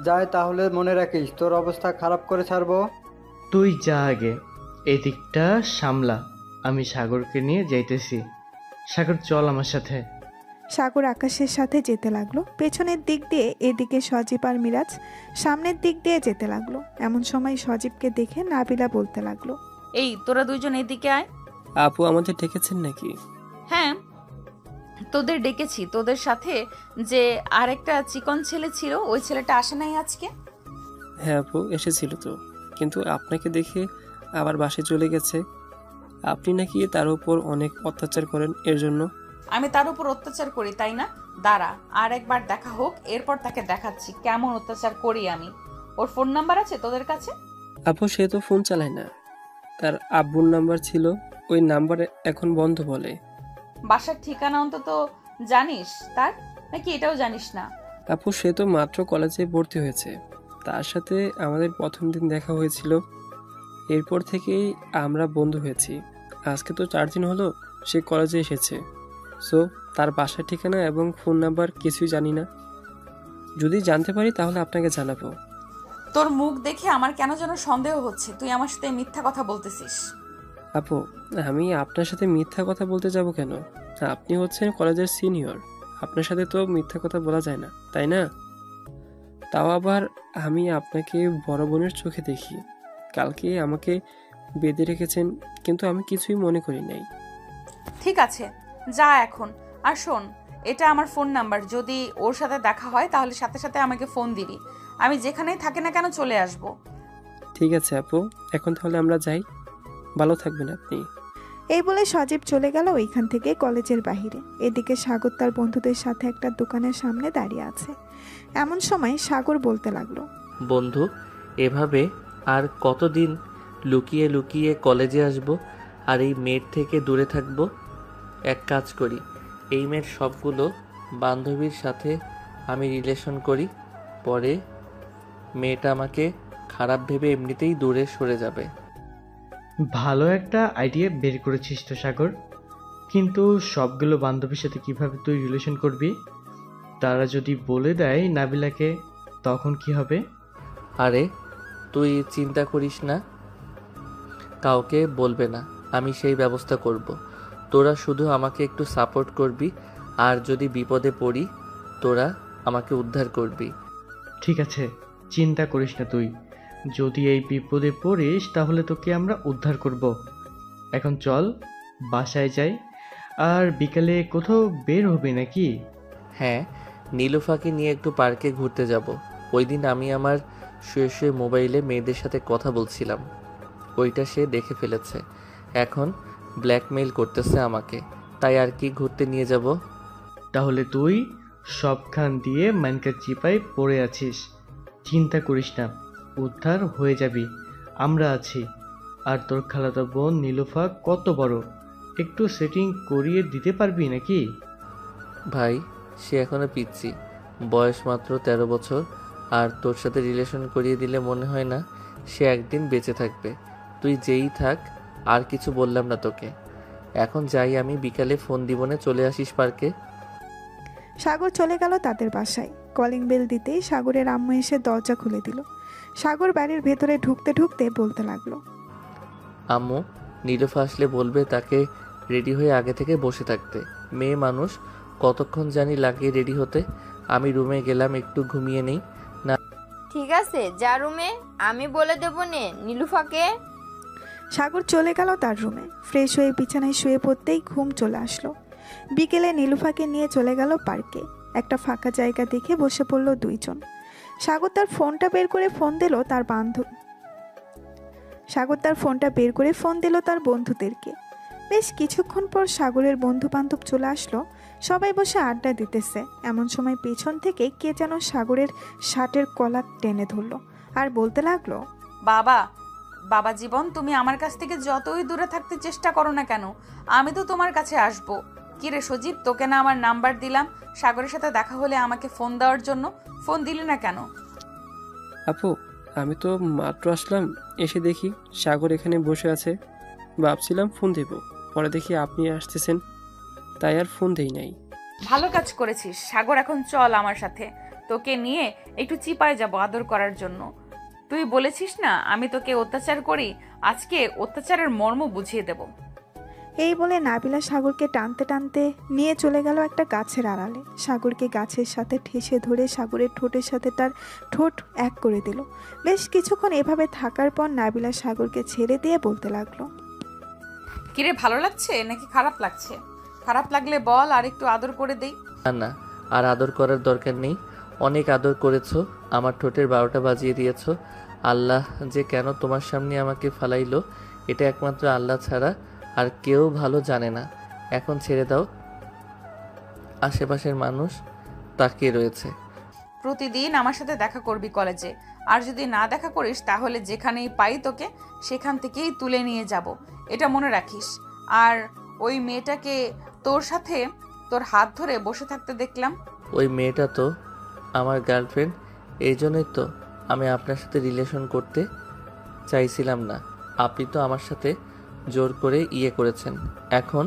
যায় তাহলে মনে রাখিস তোর অবস্থা খারাপ করে ছাড়বো। তুই যা আগে, এদিকটা সামলা, আমি সাগরকে নিয়ে যাইতেছি। সাগর চল আমার সাথে। সাগর আকাশের সাথে যেতে লাগলো। পেছনের দিক দিয়ে এদিকে সজীব আর মিরাজ সামনের দিক দিয়ে যেতে লাগলো। এমন সময় সজীবকে দেখে নাবিলা বলতে লাগলো, এই তোরা দুইজন এদিকে আয়। আপু আমাদের ডেকেছেন নাকি? হ্যাঁ, তোদের ডেকেছি। তোদের সাথে যে আরেকটা চিকন ছেলে ছিল, ওই ছেলেটা আসে নাই আজকে? হ্যাঁ আপু, এসেছিল তো, কিন্তু আপনাকে দেখে আবার বাসায় চলে গেছে। আপনি নাকি তার উপর অনেক অত্যাচার করেন, এর জন্য। আমি তার উপর অত্যাচার করি তাই না? দাঁড়া, আর একবার দেখা হোক, এরপর তাকে দেখাচ্ছি কেমন অত্যাচার করি আমি। ওর ফোন নাম্বার আছে তোদের কাছে? আপু সে তো ফোন চালায় না, তার আব্বুর নাম্বার ছিল, ওই নাম্বারে এখন বন্ধ বলে। বাসার ঠিকানা অন্তত জানিস তার, নাকি এটাও জানিস না? আপু সে তো মাত্র কলেজে ভর্তি হয়েছে, তার সাথে আমাদের প্রথম দিন দেখা হয়েছিল, এরপর থেকেই আমরা বন্ধু হয়েছি। আজকে তো 4 দিন হলো সে কলেজে এসেছে, সো তার বাসার ঠিকানা এবং ফোন নাম্বার কিছুই জানি না। যদি জানতে পারি তাহলে আপনাকে জানাবো। তোর মুখ দেখে আমার কেন যেন সন্দেহ হচ্ছে তুই আমার সাথে মিথ্যা কথা বলতেছিস। আপু আমি আপনার সাথে মিথ্যা কথা বলতে যাব কেন? আপনি হচ্ছেন কলেজের সিনিয়র, আপনার সাথে তো মিথ্যা কথা বলা যায় না, তাই না? তাও আবার আমি আপনাকে বড় বোনের চোখে দেখি। কালকে আমাকে বেঁধে রেখেছেন, কিন্তু আমি কিছুই মনে করি নাই। ঠিক আছে, যা এখন। আর শোন, এটা আমার ফোন নাম্বার, যদি ওর সাথে দেখা হয় তাহলে সাথে সাথে আমাকে ফোন দিবি। আমি যেখানেই থাকি না কেন চলে আসব। ঠিক আছে আপু, এখন তাহলে আমরা যাই, ভালো থাকবেন আপনি। এই বলে সজীব চলে গেল ওইখান থেকে কলেজের বাহিরে। এদিকে সাগর তার বন্ধুদের সাথে একটা দোকানের সামনে দাঁড়িয়ে আছে। এমন সময় সাগর বলতে লাগলো, বন্ধু, এভাবে আর কতদিন লুকিয়ে লুকিয়ে কলেজে আসব আর এই মেয়ের থেকে দূরে থাকব? এক কাজ করি, এই মেয়ের সবগুলো বান্ধবীর সাথে আমি রিলেশন করি, পরে মেয়েটা আমাকে খারাপ ভেবে এমনিতেই দূরে সরে যাবে। ভালো একটা আইডিয়া বের করেছিস তো সাগর, কিন্তু সবগুলো বান্ধবীর সাথে কিভাবে তুই রিলেশন করবি? তারা যদি বলে দেয় নাবিলাকে, তখন কি হবে? আরে তুই চিন্তা করিস না, কাউকে বলবে না, আমি সেই ব্যবস্থা করব। তোরা শুধু আমাকে একটু সাপোর্ট করবি, আর যদি বিপদে পড়ি তোরা আমাকে উদ্ধার করবি। ঠিক আছে, চিন্তা করিস না তুই। যদি এই বিপদে পড়িস তাহলে তোকে আমরা উদ্ধার করব। এখন চল বাসায় যাই। আর বিকালে কোথাও বের হবি নাকি? হ্যাঁ, নীলুফাকে নিয়ে একটু পার্কে ঘুরতে যাব। ওই দিন আমি আমার শুয়ে শুয়ে মোবাইলে মেয়েদের সাথে কথা বলছিলাম, ওইটা সে দেখে ফেলেছে। এখন ব্ল্যাকমেইল করতেছে আমাকে, তাই আর কি ঘুরতে নিয়ে যাব। তাহলে তুই সবখান দিয়ে মানকার চিপায় পড়ে আছিস। চিন্তা করিস না, উদ্ধার হয়ে যাবি, আমরা আছি। আর তোর খালাতো বোন নীলুফা কত বড়, একটু সেটিং করিয়ে দিতে পারবি নাকি? ভাই, সে এখনো পিচ্ছি, বয়স মাত্র 13 বছর, আর তোর সাথে রিলেশন করিয়ে দিলে মনে হয় না সে একদিন বেঁচে থাকবে। তুই যেই থাক, আর কিছু বললাম না তোকে। এখন যাই আমি, বিকালে ফোন দিবনে চলে আসিস পার্কে। সাগর চলে গেল তাদের বাসায়। কলিং বেল দিতেই সাগরের আম্মু এসে দরজা খুলে দিল। সাগর বাড়ির ভেতরে ঢুকতে ঢুকতে বলতে লাগলো, আম্মু, নীলুফা আসলে বলবে তাকে রেডি হয়ে আগে থেকে বসে থাকতে। মেয়ে মানুষ, কতক্ষণ জানি লাগে রেডি হতে। আমি রুমে গেলাম, একটু ঘুমিয়ে নেই। না, ঠিক আছে, যা রুমে, আমি বলে দেবো নে নীলুফাকে। সাগর চলে গেল তার রুমে। ফ্রেশ হয়ে বিছানায় শুয়ে পড়তেই ঘুম চলে আসলো। বিকেলে নীলুফাকে নিয়ে চলে গেল পার্কে। একটা ফাঁকা জায়গা দেখে বসে পড়ল দুইজন। সাগর তার ফোনটা বের করে ফোন দিল তার বন্ধুদেরকে। বেশ কিছুক্ষণ পর সাগরের বন্ধু বান্ধব চলে আসলো। সবাই বসে আড্ডা দিতেছে। এমন সময় পেছন থেকে কে যেন সাগরের শার্টের কলার টেনে ধরলো আর বলতে লাগলো, বাবা বাবা জীবন, তুমি আমার কাছ থেকে যতই দূরে থাকতে চেষ্টা করো না কেন, আমি তো তোমার কাছে আসবো। কিরে সজীব, তোকে না আমার নাম্বার দিলাম সাগরের সাথে দেখা হলে আমাকে ফোন দেওয়ার জন্য, ফোন দিলি না কেন? আপু, আমি তো মাত্র আসলাম, এসে দেখি সাগর এখানে বসে আছে। ভাবছিলাম ফোন দেব, পরে দেখি আপনি আসতেছেন, তাই আর ফোন দেই নাই। ভালো কাজ করেছিস সাগর। এখন চল আমার সাথে, তোকে নিয়ে একটু চিপায় যাব আদর করার জন্য। তুই বলেছিস না আমি তোকে অত্যাচার করি, আজকে অত্যাচারের মর্ম বুঝিয়ে দেব। এই বলে নাবিলা সাগরকে টানতে টানতে নিয়ে চলে গেল একটা গাছের আড়ালে। সাগরকে গাছের সাথে ঠেসে ধরে সাগরের ঠোঁটের সাথে তার ঠোঁট এক করে দিল। বেশ কিছুক্ষণ এভাবে থাকার পর নাবিলা সাগরকে ছেড়ে দিয়ে বলতে লাগলো, কিরে, ভালো লাগছে নাকি খারাপ লাগছে? খারাপ লাগলে বল, আর একটু আদর করে দেই। না না, আর আদর করার দরকার নেই। অনেক আদর করেছো, আমার ঠোঁটের 12টা বাজিয়ে দিয়েছো। আল্লাহ যে কেন তোমার সামনে আমাকে ফালাইলো, এটা একমাত্র আল্লাহ ছাড়া আর কেউ ভালো জানে না। এখন ছেড়ে দাও, আশেপাশের মানুষ তাকিয়ে রয়েছে। প্রতিদিন আমার সাথে দেখা করবি কলেজে, আর যদি না দেখা করিস তাহলে যেখানেই পাই তোকে সেখান থেকেই তুলে নিয়ে যাব, এটা মনে রাখিস। আর ওই মেয়েটাকে তোর সাথে তোর হাত ধরে বসে থাকতে দেখলাম। ওই মেয়েটা তো আমার গার্লফ্রেন্ড, এই জন্যই তো আমি আপনার সাথে রিলেশন করতে চাইছিলাম না। আপনি তো আমার সাথে জোর করে করেছেন। এখন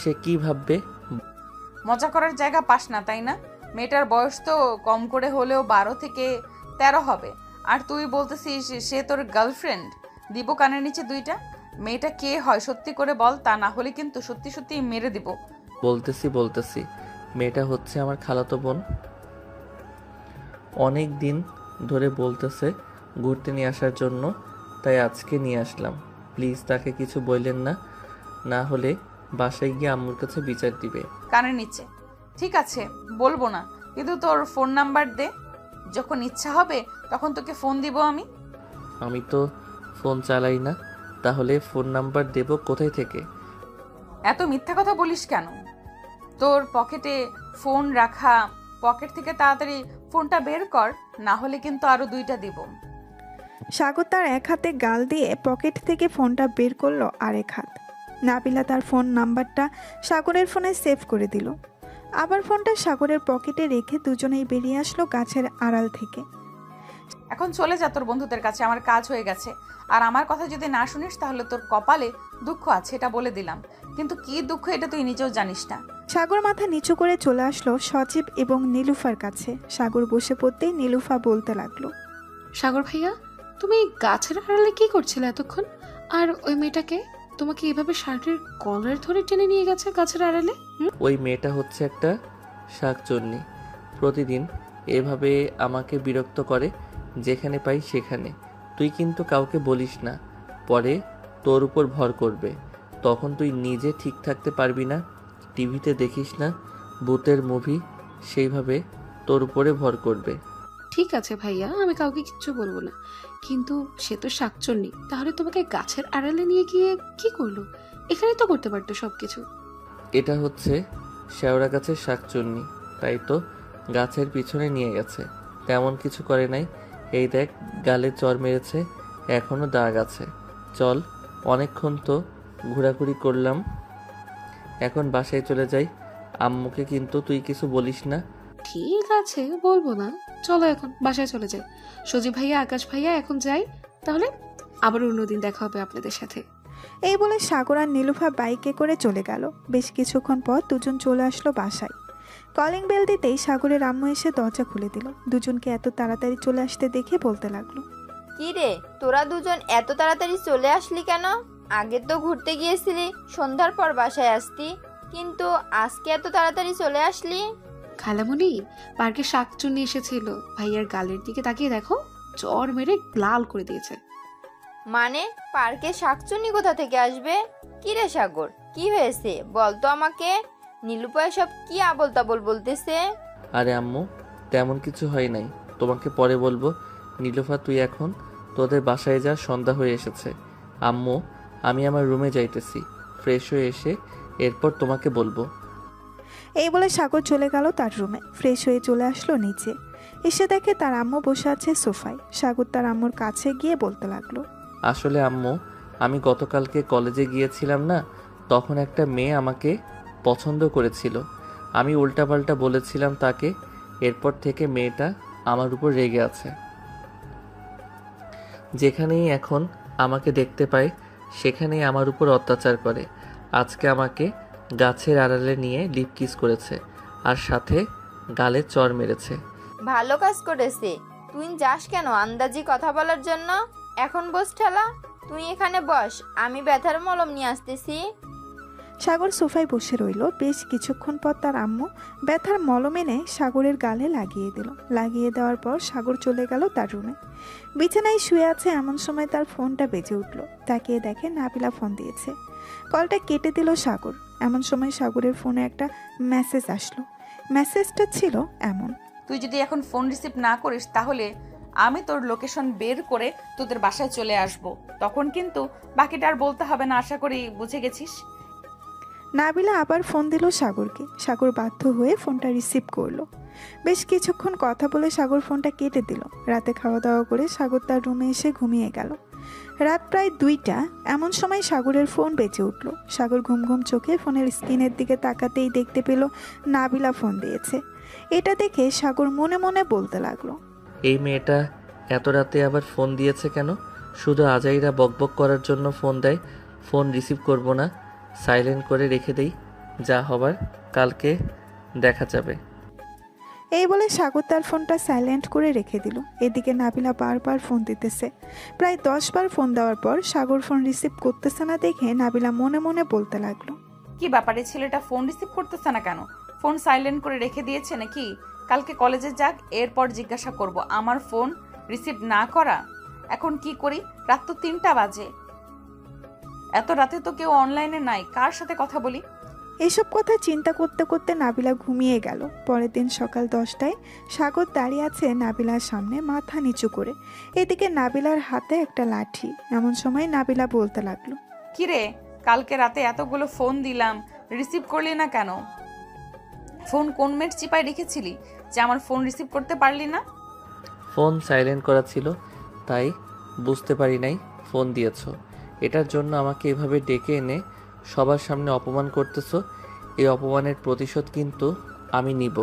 সে কি ভাববে? মজা করার জায়গা পাস না, তাই না? মেয়েটার বয়স তো কম করে হলেও 12 থেকে 13 হবে, আর তুই বলতেছিস সে তোর গার্লফ্রেন্ড। দিব কানের নিচে দুইটা। মেয়েটা কে হয় সত্যি করে বল, তা না হলে কিন্তু সত্যি সত্যি মেরে দিব। বলতেছি মেয়েটা হচ্ছে আমার খালাতো বোন। অনেক দিন ধরে বলতেছে ঘুরতে নিয়ে আসার জন্য, তাই আজকে নিয়ে আসলাম। প্লিজ তাকে কিছু বললেন না, না হলে বাসায় গিয়ে আম্মুর কাছে বিচার দিবে। কানের নিচে ঠিক আছে, বলবো না, কিন্তু তোর ফোন নাম্বার দে, যখন ইচ্ছা হবে তখন তোকে ফোন দিব আমি। আমি তো ফোন চালাই না, তাহলে ফোন নাম্বার দেব কোথায় থেকে? এত মিথ্যা কথা বলিস কেন? তোর পকেটে ফোন রাখা, পকেট থেকে তাড়াতাড়ি ফোনটা বের কর, না হলে কিন্তু আরো 2টা দিব। সাগর তার এক হাতে গাল দিয়ে পকেট থেকে ফোনটা বের করলো আরেক হাত। নাবিলা তার ফোন নাম্বারটা সাগরের ফোনে সেভ করে দিল। আবার ফোনটা সাগরের পকেটে রেখে দুজনেই বেরিয়ে আসলো গাছের আড়াল থেকে। এখন চলে যা তোর বন্ধুদের কাছে, আমার কাজ হয়ে গেছে। আর আমার কথা যদি না শুনিস তাহলে তোর কপালে দুঃখ আছে, এটা বলে দিলাম। কিন্তু কি দুঃখ এটা তুই নিজেও জানিস না। সাগর মাথা নিচু করে চলে আসলো সজীব এবং নীলুফার কাছে। সাগর বসে পড়তেই নীলুফা বলতে লাগলো, সাগর ভাইয়া, তুমি গাছের আড়ালে কি করছিলে এতক্ষণ? আর ওই মেয়েটাকে তোমাকে এভাবে শার্টের কলার ধরে টেনে নিয়ে গেছে গাছের আড়ালে? ওই মেয়েটা হচ্ছে একটা শাকচুন্নি। প্রতিদিন এভাবে আমাকে বিরক্ত করে, যেখানে পাই সেখানে। তুই কিন্তু কাউকে বলিস না, পরে তোর উপর ভর করবে। তখন তুই নিজে ঠিক থাকতে পারবি না। টিভিতে দেখিস না ভূতের মুভি, সেইভাবে তোর উপরে ভর করবে। ঠিক আছে ভাইয়া, আমি কাউকে কিচ্ছু বলবো না, কিন্তু সে তো শাকচন্নি, তাহলে তোমাকে গাছের আড়ালে নিয়ে গিয়ে কি করলো? এখানেই তো করতে পারতো সবকিছু। এটা হচ্ছে শেওড়া গাছের শাকচুন্নি, তাই তো গাছের পিছনে নিয়ে গেছে। তেমন কিছু করে নাই। এই দেখ, গালে চর মেরেছে, এখনো দাগ আছে। চল, অনেকক্ষণ তো ঘোরাঘুরি করলাম, এখন বাসায় চলে যাই। আম্মুকে কিন্তু তুই কিছু বলিস না। ঠিক আছে, বলবো না। চলো এখন বাসায় চলে যাই। সজীব ভাইয়া, আকাশ ভাইয়া, এখন যাই তাহলে। আবার অন্যদিন দেখা হবে আপনাদের সাথে। এই বলে সাগর আর নীলুফা বাইকে করে চলে গেল। বেশ কিছুক্ষণ পর দুজন চলে আসলো বাসায়। কলিং বেল দিতেই সাগরের আম্মু এসে দরজা খুলে দিল। দুজনকে এত তাড়াতাড়ি চলে আসতে দেখে বলতে লাগলো, কি রে, তোরা দুজন এত তাড়াতাড়ি চলে আসলি কেন? আগে তো ঘুরতে গিয়েছিলি, সন্ধ্যার পর বাসায় আসতি, কিন্তু আজকে এত তাড়াতাড়ি চলে আসলি? খালামুনি, পার্কে শাকচুন্নি এসেছিল। ভাইয়ার গালের দিকে তাকিয়ে দেখো, চর মেরে লাল করে দিয়েছে। মানে পার্কে শাকচুন্নি কোথা থেকে আসবে? কি রে সাগর, কি হয়েছে বল তো আমাকে। নীলুপা সব কি আবল তাবল বলতেছে? আরে আম্মু, তেমন কিছু হয় নাই, তোমাকে পরে বলবো। নীলুফা, তুই এখন তোদের বাসায় যা, সন্ধ্যা হয়ে এসেছে। আম্মু, আমি আমার রুমে যাইতেছি, ফ্রেশ হয়ে এসে এরপর তোমাকে বলবো। এই বলে সাগর চলে গেল তার রুমে। ফ্রেশ হয়ে চলে আসলো নিচে। এসে দেখে তার আম্মু বসে আছে সোফায়। সাগর তার আম্মুর কাছে গিয়ে বলতে লাগলো, আসলে আম্মু, আমি গতকালকে কলেজে গিয়েছিলাম না, তখন একটা মেয়ে আমাকে পছন্দ করেছিল। আমি উল্টাপাল্টা বলেছিলাম তাকে। এরপর থেকে মেয়েটা আমার উপর রেগে আছে। যেখানেই এখন আমাকে দেখতে পায় সেখানেই আমার উপর অত্যাচার করে। আজকে আমাকে গাছের আড়ালে নিয়ে লিপ কিস করেছে, আর সাথে গালে চর মেরেছে। ভালো কাজ করেছে। তুই যাস কেন আন্দাজি কথা বলার জন্য? এখন বস ঠেলা, তুই এখানে বস, আমি ব্যথার মলম নিয়ে আসতেছি। সাগর সোফায় বসে রইল। বেশ কিছুক্ষণ পর তার আম্মু ব্যথার মলম এনে সাগরের গালে লাগিয়ে দিল। লাগিয়ে দেওয়ার পর সাগর চলে গেল তার রুমে। বিছানায় শুয়ে আছে, এমন সময় তার ফোনটা বেজে উঠল। তাকিয়ে দেখে নাবিলা ফোন দিয়েছে। কলটা কেটে দিল সাগর। এমন সময় সাগরের ফোনে একটা মেসেজ আসলো। মেসেজটা ছিল এমন, তুই যদি এখন ফোন রিসিভ না করিস তাহলে আমি তোর লোকেশন বের করে তোদের বাসায় চলে আসব। তখন কিন্তু বাকিটা আর বলতে হবে না, আশা করি বুঝে গেছিস। নাবিলা আবার ফোন দিল সাগরকে। সাগর বাধ্য হয়ে ফোনটা রিসিভ করলো। বেশ কিছুক্ষণ কথা বলে সাগর ফোনটা কেটে দিল। রাতে খাওয়া দাওয়া করে সাগর তার রুমে এসে ঘুমিয়ে গেল। রাত প্রায় 2টা। এমন সময় সাগরের ফোন বেজে উঠল। সাগর ঘুম ঘুম চোখে ফোনের স্ক্রিনের দিকে তাকাতেই দেখতে পেল নাবিলা ফোন দিয়েছে। এটা দেখে সাগর মনে মনে বলতে লাগলো, এই মেয়েটা এত রাতে আবার ফোন দিয়েছে কেন? শুধু আজাইরা বকবক করার জন্য ফোন দেয়। ফোন রিসিভ করব না, সাইলেন্ট করে রেখে দেই, যা হবার কালকে দেখা যাবে। এই বলে সাগর তার ফোনটা সাইলেন্ট করে রেখে দিল। এদিকে নাবিলা বারবার ফোন দিতেছে। প্রায় 10 বার ফোন দেওয়ার পর সাগর ফোন রিসিভ করতেছে না দেখে নাবিলা মনে মনে বলতে লাগলো, কি ব্যাপারে, ছেলেটা ফোন রিসিভ করতেছে না কেন? ফোন সাইলেন্ট করে রেখে দিয়েছে নাকি? কালকে কলেজে যাক, এরপর জিজ্ঞাসা করব। আমার ফোন রিসিভ না করা, এখন কি করি? রাত তো 3টা বাজে, এত রাতে তো কেউ অনলাইনে নাই, কার সাথে কথা বলি? এসব কথা চিন্তা করতে করতে নাবিলা ঘুমিয়ে গেল। পরের দিন সকাল 10টায় সাগর দাঁড়িয়ে আছে নাবিলার সামনে মাথা নিচু করে। এদিকে নাবিলার হাতে একটা লাঠি। এমন সময় নাবিলা বলতে লাগলো, কি রে, কালকে রাতে এতগুলো ফোন দিলাম, রিসিভ করলি না কেন? ফোন কোন মেয়ের চিপায় রেখেছিলি যে আমার ফোন রিসিভ করতে পারলি না? ফোন সাইলেন্ট করা ছিল, তাই বুঝতে পারি নাই ফোন দিয়েছ। এটার জন্য আমাকে এভাবে ডেকে এনে সবার সামনে অপমান করতেছো। এই অপমানের প্রতিশোধ কিন্তু আমি নিব।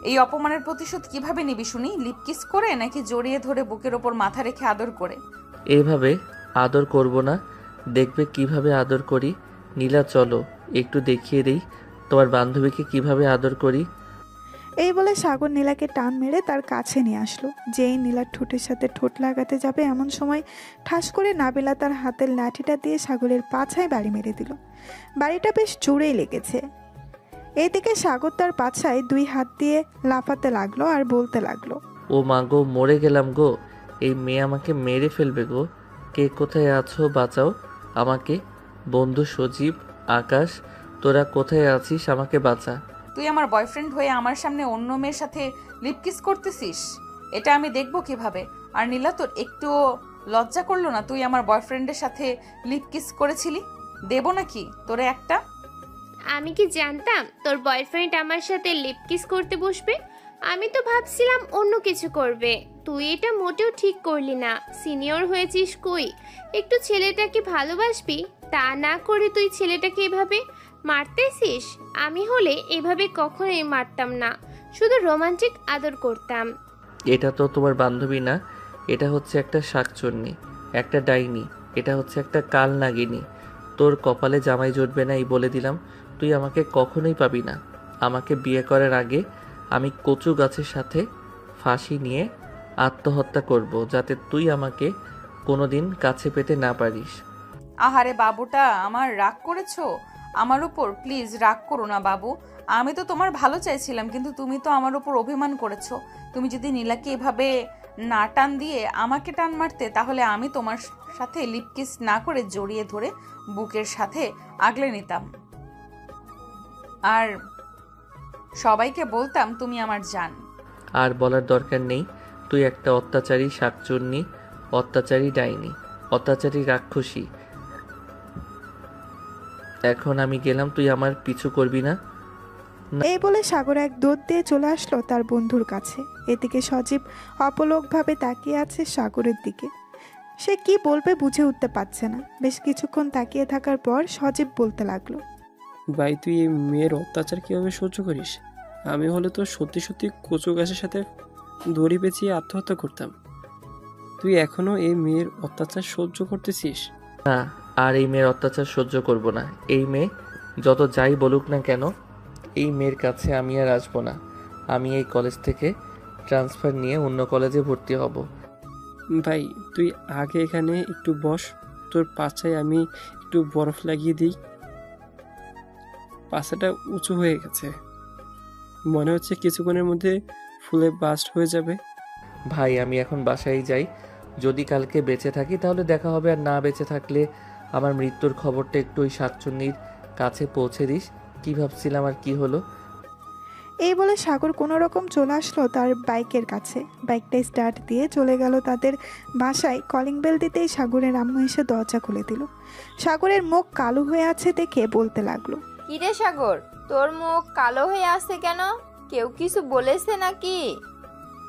এই অপমানের প্রতিশোধ কিভাবে নিবি শুনি? লিপকিস করে নাকি জড়িয়ে ধরে বুকের ওপর মাথা রেখে আদর করে? এইভাবে আদর করব না, দেখবে কিভাবে আদর করি। নীলা চলো একটু দেখিয়ে দিই তোমার বান্ধবীকে কিভাবে আদর করি। এই বলে সাগর নীলাকে টান মেরে তার কাছে নিয়ে আসলো। যেই নীলার ঠোঁটের সাথে ঠোঁট লাগাতে যাবে এমন সময় ঠাস করে নাবিলা তার হাতের লাঠিটা দিয়ে সাগরের পাছায় বাড়ি মেরে দিল। বাড়িটা বেশ জোরেই লেগেছে। এইদিকে সাগর তার পাছায় 2 হাত দিয়ে লাফাতে লাগলো আর বলতে লাগলো, ও মা গো, মরে গেলাম গো, এই মেয়ে আমাকে মেরে ফেলবে গো। কে কোথায় আছো, বাঁচাও আমাকে। বন্ধু সজীব, আকাশ, তোরা কোথায় আছিস, আমাকে বাঁচা। তুই আমার বয়ফ্রেন্ড হয়ে আমার সামনে অন্য মেয়ের সাথে লিপকিস করতেছিস, এটা আমি দেখবো কিভাবে? আর নীলা, তোর একটুও লজ্জা করলো না? তুই আমার বয়ফ্রেন্ডের সাথে লিপকিস করেছিলি? দেবো নাকি তোরে একটা? আমি কি জানতাম তোর বয়ফ্রেন্ড আমার সাথে লিপ কিস করতে বসবে? আমি তো ভাবছিলাম অন্য কিছু করবে। তুই এটা মোটেও ঠিক করলি না। সিনিয়র হয়েছিস কই, একটু ছেলেটাকে ভালোবাসবি, তা না করে তুই ছেলেটাকে এভাবে মারতেছিস। আমি হলে এভাবে কখনোই মারতাম না, শুধু রোমান্টিক আদর করতাম। এটা তো তোমার বান্ধবী না, এটা হচ্ছে একটা শাকচুন্নি, একটা ডাইনি, এটা হচ্ছে একটা কাল নাগিনী। তোর কপালে জামাই জুটবে না, এই বলে দিলাম। তুই আমাকে কখনোই পাবি না। আমাকে বিয়ে করার আগে আমি কচু গাছের সাথে ফাঁসি নিয়ে আত্মহত্যা করব, যাতে তুই আমাকে কোনোদিন কাছে পেতে না পারিস। আহারে বাবুটা আমার, রাগ করেছো আমার উপর? প্লিজ রাগ করো না বাবু, আমি তো তোমার ভালো চাইছিলাম, কিন্তু তুমি তো আমার উপর অভিমান করেছো। তুমি যদি নীলাকে এভাবে না টান দিয়ে আমাকে টান মারতে, তাহলে আমি তোমার সাথে লিপকিস না করে জড়িয়ে ধরে বুকের সাথে আগলে নিতাম, আর সবাইকে বলতাম তুমি আমার জান। আর বলার দরকার নেই, তুই একটা অত্যাচারী শাকচুন্নি, অত্যাচারী ডাইনি, অত্যাচারী রাক্ষসী। এখন আমি গেলাম, তুই আমার পিছু করবি না। এই বলে সাগর এক দৌড় দিয়ে চলে আসলো তার বন্ধুর কাছে। এদিকে সজীব অপলকভাবে তাকিয়ে আছে সাগরের দিকে। সে কি বলবে বুঝে উঠতে পারছে না। বেশ কিছুক্ষণ তাকিয়ে থাকার পর সজীব বলতে লাগলো, ভাই তুই এই মেয়ের অত্যাচার কিভাবে সহ্য করিস? আমি হলে তো সত্যি সত্যি কচু গাছের সাথে দড়ি পেঁচিয়ে আত্মহত্যা করতাম। তুই এখনো এই মেয়ের অত্যাচার সহ্য করতেছিস? না, আর এই মেয়ের অত্যাচার সহ্য করব না। এই মেয়ে যত যাই বলুক না কেন, এই মেয়ের কাছে আমি আর আসবো না। আমি এই কলেজ থেকে ট্রান্সফার নিয়ে অন্য কলেজে ভর্তি হব। ভাই তুই আগে এখানে একটু বস, তোর পাছায় আমি একটু বরফ লাগিয়ে দিই। পাছাটা উঁচু হয়ে গেছে, মনে হচ্ছে কিছুক্ষণের মধ্যে ফুলে বাস্ট হয়ে যাবে। ভাই আমি এখন বাসায় যাই, যদি কালকে বেঁচে থাকি তাহলে দেখা হবে, আর না বেঁচে থাকলে আমার মৃত্যুর খবরটা একটু ওই শাকচুন্নির কাছে পৌঁছে দিস। কি ভাবছিলাম আর কি হলো। এই বলে সাগর কোনো রকম চলে আসলো তার বাইকের কাছে। বাইকটা স্টার্ট দিয়ে চলে গেল তাদের বাসায়। কলিং বেল দিতেই সাগরের আম্মু এসে দরজা খুলে দিল। সাগরের মুখ কালো হয়ে আছে দেখে বলতে লাগলো, কিরে সাগর, তোর মুখ কালো হয়ে আছে কেন? কেউ কিছু বলেছে নাকি?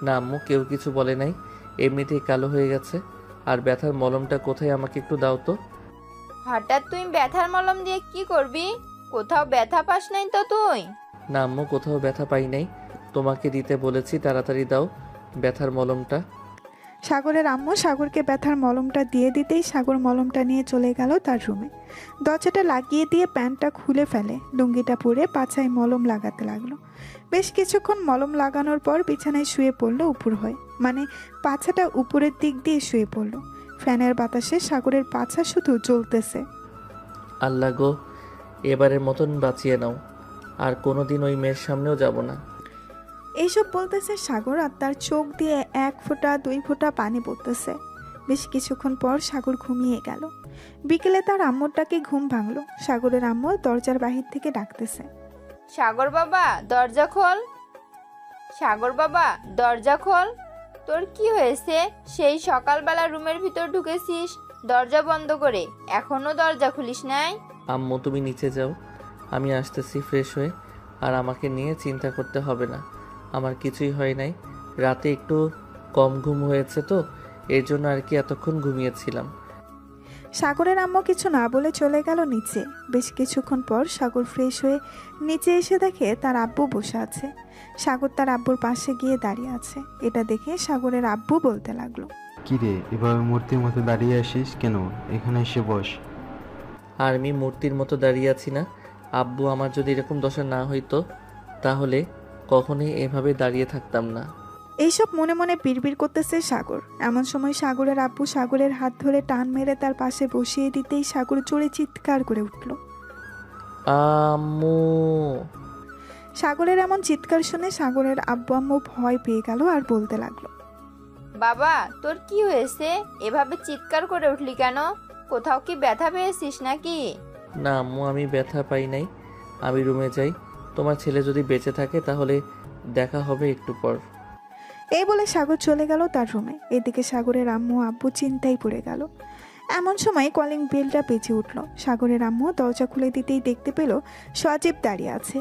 না আম্মু, কেউ কিছু বলে নাই, এমনিতেই কালো হয়ে গেছে। আর ব্যথার মলমটা কোথায়, আমাকে একটু দাও তো। হঠাৎ তুই ব্যথার মলম দিয়ে কি করবি? কোথাও ব্যথা পাস নাই তো তুই? না আম্মু, কোথাও ব্যথা পাই নাই, তোমাকে দিতে বলেছি, তাড়াতাড়ি দাও ব্যথার মলমটা। সাগরের আম্মু সাগরকে ব্যথার মলমটা দিয়ে দিতেই সাগর মলমটা নিয়ে চলে গেল তার রুমে। দরজাটা লাগিয়ে দিয়ে প্যান্টটা খুলে ফেলে, লুঙ্গিটা পরে পাছায় মলম লাগাতে লাগলো। বেশ কিছুক্ষণ মলম লাগানোর পর বিছানায় শুয়ে পড়লো উপুর হয়ে, মানে পাছাটা উপরের দিক দিয়ে শুয়ে পড়লো। ফ্যানের বাতাসে সাগরের পাছা শুধু জ্বলতেছে। আল্লাহ গো, এবারের মতন বাঁচিয়ে নাও, আর কোনোদিন ওই মেয়ের সামনেও যাব না। এইসব বলতেছে সাগর, আর তার চোখ দিয়ে 1 ফোঁটা 2 ফোঁটা পানি পড়তেছে। বেশ কিছুক্ষণ পর সাগর ঘুমিয়ে গেল। বিকেলে তার আম্মুরটাকে ঘুম ভাঙলো। সাগরের আম্মু দরজার বাহির থেকে ডাকতেছে, সাগর বাবা দরজা খোল, সাগর বাবা দরজা খোল। তোর কি হয়েছে? সেই সকালবেলা রুমের ভিতর ঢুকেছিস দরজা বন্ধ করে, এখনো দরজা খুলিস নাই? আম্মু তুমি নিচে যাও, আমি আসতেছি ফ্রেশ হয়ে। আর আমাকে নিয়ে চিন্তা করতে হবে না, আমার কিছুই হয় নাই। রাতে একটু কম ঘুম হয়েছে তো, এর জন্য আর কি এতক্ষণ ঘুমিয়েছিলাম। সাগরের আম্মু কিছু না বলে চলে গেল নিচে। বেশ কিছুক্ষণ পর সাগর ফ্রেশ হয়ে নিচে এসে দেখে তার আব্বু বসে আছে। সাগর তার আব্বুর পাশে গিয়ে দাঁড়িয়ে আছে। এটা দেখে সাগরের আব্বু বলতে লাগলো, কিরে এভাবে মূর্তির মতো দাঁড়িয়ে আসিস কেন? এখানে এসে বস। আর আমি মূর্তির মতো দাঁড়িয়ে আছি না? আব্বু, আমার যদি এরকম দশা না হইতো তাহলে কখনোই এভাবে দাঁড়িয়ে থাকতাম না। এইসব মনে মনে বিড়বিড় করতেছে সাগর। এমন সময় সাগরের আব্বু সাগরের হাত ধরে টান মেরে তার পাশে বসিয়ে দিতেই সাগর জোরে চিৎকার করে উঠল। আম্মু! সাগরের এমন চিৎকার শুনে সাগরের আব্বু আম্মু ভয় পেয়ে গেল আর বলতে লাগলো, বাবা তোর কি হয়েছে? এভাবে চিৎকার করে উঠলি কেন? কোথাও কি ব্যথা পেয়েছিস নাকি? না আম্মু, আমি ব্যথা পাই নাই। আমি রুমে যাই। তোমার ছেলে যদি বেঁচে থাকে তাহলে দেখা হবে একটু পর। এই বলে সাগর চলে গেল তার রুমে। এদিকে সাগরের আম্মু আব্বু চিন্তায় পড়ে গেল। এমন সময় কলিং বেলটা বেজে উঠল। সাগরের আম্মু দরজা খুলে দিতেই দেখতে পেল সজীব দাঁড়িয়ে আছে।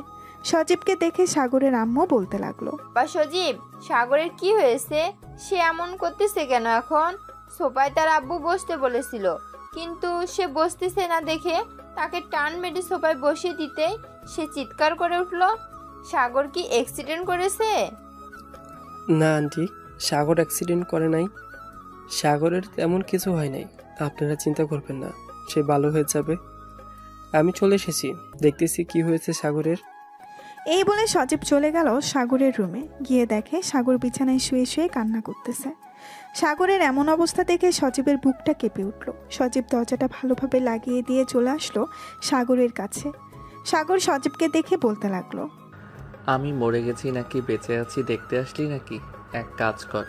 সজীবকে দেখে সাগরের আম্মু বলতে লাগলো, বা সজীব, সাগরের কি হয়েছে? সে এমন করতেছে কেন এখন? সোফায় তার আব্বু বসতে বলেছিল, কিন্তু সে বসতেছে না দেখে তাকে টান মেরে সোফায় বসিয়ে দিতেই সে চিৎকার করে উঠল। সাগর কি অ্যাক্সিডেন্ট করেছে? না আন্টি, সাগর অ্যাক্সিডেন্ট করে নাই। সাগরের তেমন কিছু হয় নাই, আপনারা চিন্তা করবেন না, সে ভালো হয়ে যাবে। আমি চলে এসেছি, দেখতেছি কি হয়েছে সাগরের। এই বলে সজীব চলে গেল সাগরের রুমে। গিয়ে দেখে সাগর বিছানায় শুয়ে শুয়ে কান্না করতেছে। সাগরের এমন অবস্থা দেখে সজীবের বুকটা কেঁপে উঠল। সজীব দরজাটা ভালোভাবে লাগিয়ে দিয়ে চলে আসলো সাগরের কাছে। সাগর সজীবকে দেখে বলতে লাগলো, আমি মরে গেছি নাকি বেঁচে আছি দেখতে আসলি নাকি? এক কাজ কর,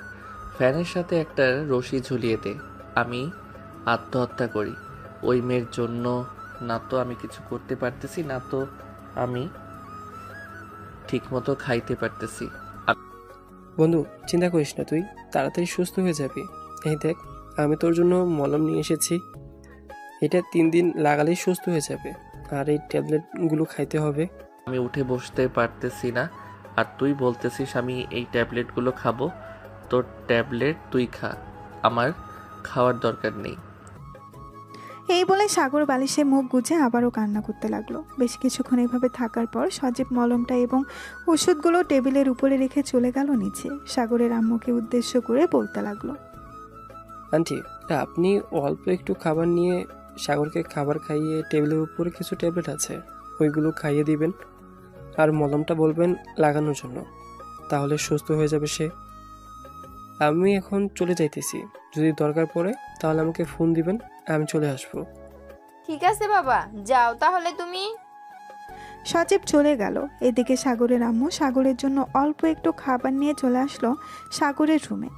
ফ্যানের সাথে একটা রশি ঝুলিয়ে দে, আমি আত্মহত্যা করি। ওই মেয়ের জন্য না তো আমি কিছু করতে পারতেছি, না তো আমি ঠিকমতো খাইতে পারতেছি। বন্ধু চিন্তা করিস না, তুই তাড়াতাড়ি সুস্থ হয়ে যাবি। এই দেখ, আমি তোর জন্য মলম নিয়ে এসেছি, এটা 3 দিন লাগালেই সুস্থ হয়ে যাবে। আর এই ট্যাবলেটগুলো খাইতে হবে। আমি উঠে বসতে পারতেছি না, আর তুই বলতেছিস আমি এই ট্যাবলেটগুলো খাবো? তোর ট্যাবলেট তুই খা, আমার খাওয়ার দরকার নেই। এই বলে সাগর বালিশে মুখ গুজে আবারও কান্না করতে লাগলো। বেশ কিছুক্ষণ এইভাবে থাকার পর সজীব মলমটা এবং ওষুধগুলো টেবিলের উপরে রেখে চলে গেল নিচে। সাগরের আম্মুকে উদ্দেশ্য করে বলতে লাগলো, আন্টি, আপনি অল্প একটু খাবার নিয়ে সাগরকে খাবার খাইয়ে টেবিলের উপরে কিছু ট্যাবলেট আছে, ওইগুলো খাইয়ে দিবেন। আর মলমটা বলবেন লাগানোর জন্য, তাহলে সুস্থ হয়ে যাবে সে। আমি এখন চলে যাইতেছি, যদি দরকার পড়ে তাহলে আমাকে ফোন দিবেন, আমি চলে আসবো। ঠিক আছে বাবা, যাও তাহলে তুমি। সজীব চলে গেল। এদিকে সাগরের আম্মু সাগরের জন্য অল্প একটু খাবার নিয়ে চলে আসলো সাগরের রুমে।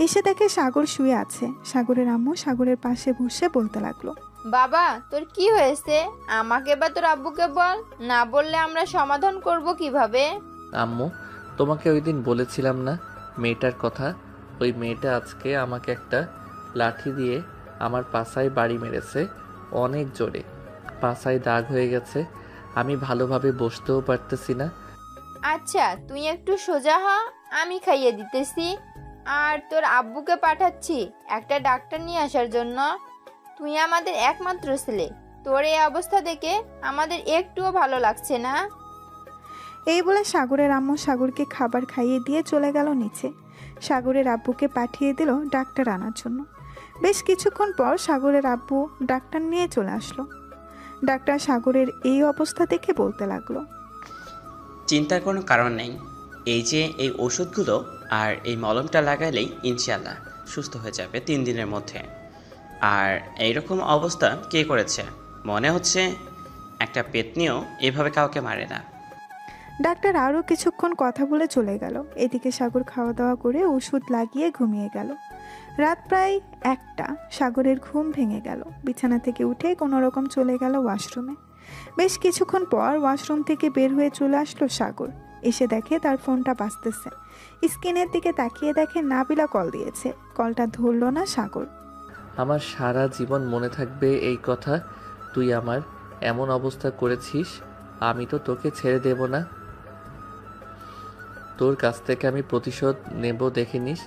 এসে দেখে সাগর শুয়ে আছে। সাগরের আম্মু সাগরের পাশে বসে বলতে লাগলো, বাবা তোর কি হয়েছে? আমাকে বা তোর আব্বুকে বল, না বললে আমরা সমাধান করব কিভাবে? আম্মু, তোমাকে ওই দিন বলেছিলাম না মেয়েটার কথা? ওই মেয়েটা আজকে আমাকে একটা লাঠি দিয়ে আমার পাছায় বাড়ি মেরেছে, অনেক জোরে। পাছায় দাগ হয়ে গেছে, আমি ভালোভাবে বসতেও পারতেছি না। আচ্ছা তুই একটু সোজা হ, আমি খাইয়ে দিতেছি। আর তোর আব্বুকে পাঠাচ্ছি একটা ডাক্তার নিয়ে আসার জন্য। তুই আমাদের একমাত্র ছেলে, তোর এই অবস্থা দেখে আমাদের একটুও ভালো লাগছে না। এই বলে সাগরের আম্মু সাগরকে খাবার খাইয়ে দিয়ে চলে গেল নিচে। সাগরের আব্বুকে পাঠিয়ে দিল ডাক্তার আনার জন্য। বেশ কিছুক্ষণ পর সাগরের আব্বু ডাক্তার নিয়ে চলে আসলো। ডাক্তার সাগরের এই অবস্থা দেখে বলতে লাগলো, চিন্তার কোনো কারণ নেই, এই যে এই ওষুধগুলো আর এই মলমটা লাগালেই ইনশাল্লাহ সুস্থ হয়ে যাবে 3 দিনের মধ্যে। আর এইরকম অবস্থা কে করেছে? মনে হচ্ছে একটা পেতনিও এভাবে কাউকে মারে না। ডাক্তার আরও কিছুক্ষণ কথা বলে চলে গেল। এদিকে সাগর খাওয়া দাওয়া করে ওষুধ লাগিয়ে ঘুমিয়ে গেল। রাত প্রায় 1টা। সাগরের ঘুম ভেঙে গেল। বিছানা থেকে উঠে কোনো রকম চলে গেল ওয়াশরুমে। বেশ কিছুক্ষণ পর ওয়াশরুম থেকে বের হয়ে চলে আসলো সাগর। এসে দেখে তার ফোনটা বাজতেছে। স্ক্রিনের দিকে তাকিয়ে দেখে নাবিলা কল দিয়েছে। কলটা ধরল না সাগর। আমার সারা জীবন মনে থাকবে এই কথা, তুই আমার এমন অবস্থা করেছিস, আমি তো তোকে ছেড়ে দেব না। তোর কাছ থেকে আমি প্রতিশোধ নেব, দেখে নিস।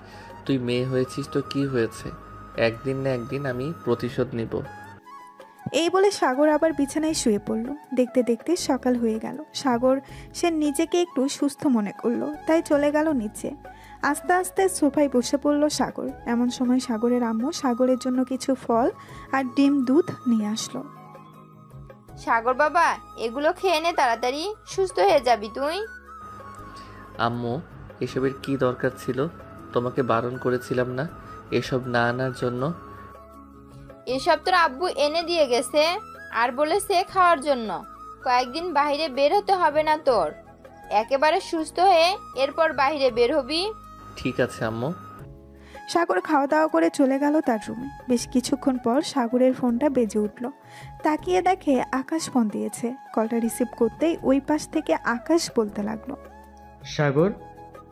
তুই মেয়ে হয়েছিস তো কি হয়েছে, একদিন না একদিন আমি প্রতিশোধ নেব। এই বলে সাগর আবার বিছানায় শুয়ে পড়ল। দেখতে দেখতে সকাল হয়ে গেল। সাগর সে নিজেকে একটু সুস্থ মনে করলো, তাই চলে গেল নিচে। আস্তে আস্তে সোফায় বসে পড়ল সাগর। এমন সময় সাগরের আম্মু সাগরের জন্য কিছু ফল আর ডিম দুধ নিয়ে আসলো। সাগর বাবা, এগুলো খেয়ে নে, তাড়াতাড়ি সুস্থ হয়ে যাবি তুই। আম্মু, এসবের কি দরকার ছিল? তোমাকে বারণ করেছিলাম না এসব না আনার জন্য? এসব তোর আব্বু এনে দিয়ে গেছে আর বলেছে খাওয়ার জন্য। কয়েকদিন বাইরে বের হতে হবে না তোর, একেবারে সুস্থ হয়ে এরপর বাইরে বের হবি। ঠিক আছে আম্মু। সাগর খাওয়া দাওয়া করে চলে গেল তার রুমে। বেশ কিছুক্ষণ পর সাগরের ফোনটা বেজে উঠল। তাকিয়ে দেখে আকাশ ফোন দিয়েছে। কলটা রিসিভ করতেই ওই পাশ থেকে আকাশ বলতে লাগলো, সাগর,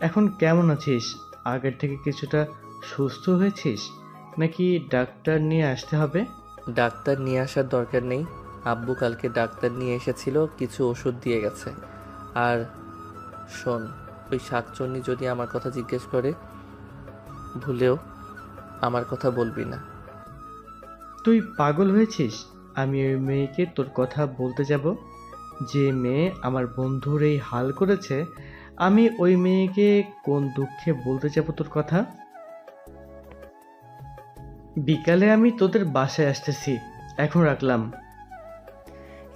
এখন কেমন আছিস? আগের থেকে কিছুটা সুস্থ হয়েছিস নাকি ডাক্তার নিয়ে আসতে হবে? ডাক্তার নিয়ে আসার দরকার নেই। আব্বু কালকে ডাক্তার নিয়ে এসেছিল, কিছু ওষুধ দিয়ে গেছে। আর শোন, ওই শাকচন্নি যদি আমার কথা জিজ্ঞেস করে ভুলেও আমার কথা বলবি না। তুই পাগল হয়েছিস? আমি ওই মেয়েকে তোর কথা বলতে যাব? যে মেয়ে আমার বন্ধুর এই হাল করেছে, আমি ওই মেয়েকে কোন দুঃখে বলতে যাব তোর কথা? বিকালে আমি তোদের বাসায় আসতেছি, এখন রাখলাম।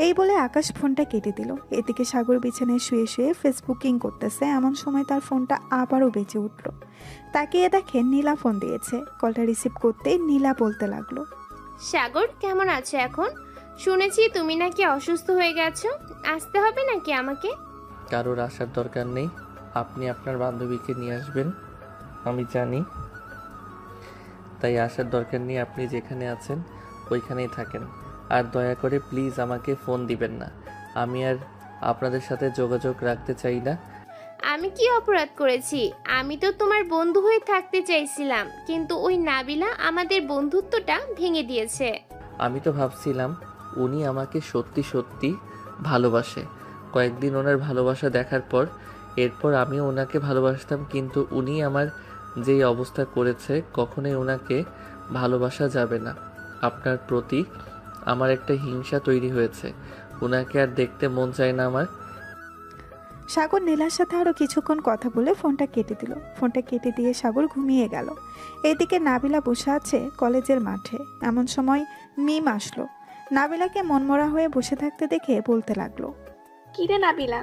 এই বলে আকাশ ফোনটা কেটে দিল। এদিকে সাগর বিছানায় শুয়ে শুয়ে ফেসবুকিং করতেছে। এমন সময় তার ফোনটা আবারও বেজে উঠল। তাকিয়ে দেখে নীলা ফোন দিয়েছে। কলটা রিসিভ করতেই নীলা বলতে লাগলো, সাগর কেমন আছো এখন? শুনেছি তুমি নাকি অসুস্থ হয়ে গেছো, আসতে হবে নাকি আমাকে? কারোর আসার দরকার নেই। আপনি আপনার বান্ধবীকে নিয়ে আসবেন, আমি জানি। তাই আসার দরকার নেই। আপনি যেখানে আছেন ওইখানেই থাকেন। আর দয়া করে প্লিজ আমাকে ফোন দিবেন না। আমি আর আপনাদের সাথে যোগাযোগ রাখতে চাই না। আমি কি অপরাধ করেছি? আমি তো তোমার বন্ধু হয়ে থাকতে চাইছিলাম, কিন্তু ওই নাবিলা আমাদের বন্ধুত্বটা ভেঙে দিয়েছে। আমি তো ভাবছিলাম উনি আমাকে সত্যি সত্যি ভালোবাসে। কয়েকদিন ওনার ভালোবাসা দেখার পর এরপর আমিও ওনাকে ভালোবাসতাম, কিন্তু উনি আমার যেই অবস্থা করেছে কখনোই ওনাকে ভালোবাসা যাবে না। আপনার প্রতি আমার একটা হিংসা তৈরি হয়েছে। ওনাকে আর দেখতে মন চায় না আমার। সাগর নীলার সাথে আরো কিছুক্ষণ কথা বলে ফোনটা কেটে দিল। ফোনটা কেটে দিয়ে সাগর ঘুমিয়ে গেল। এদিকে নাবিলা বসে আছে কলেজের মাঠে। এমন সময় মিম আসলো। নাবিলাকে মনমরা হয়ে বসে থাকতে দেখে বলতে লাগলো, কিরে নাবিলা,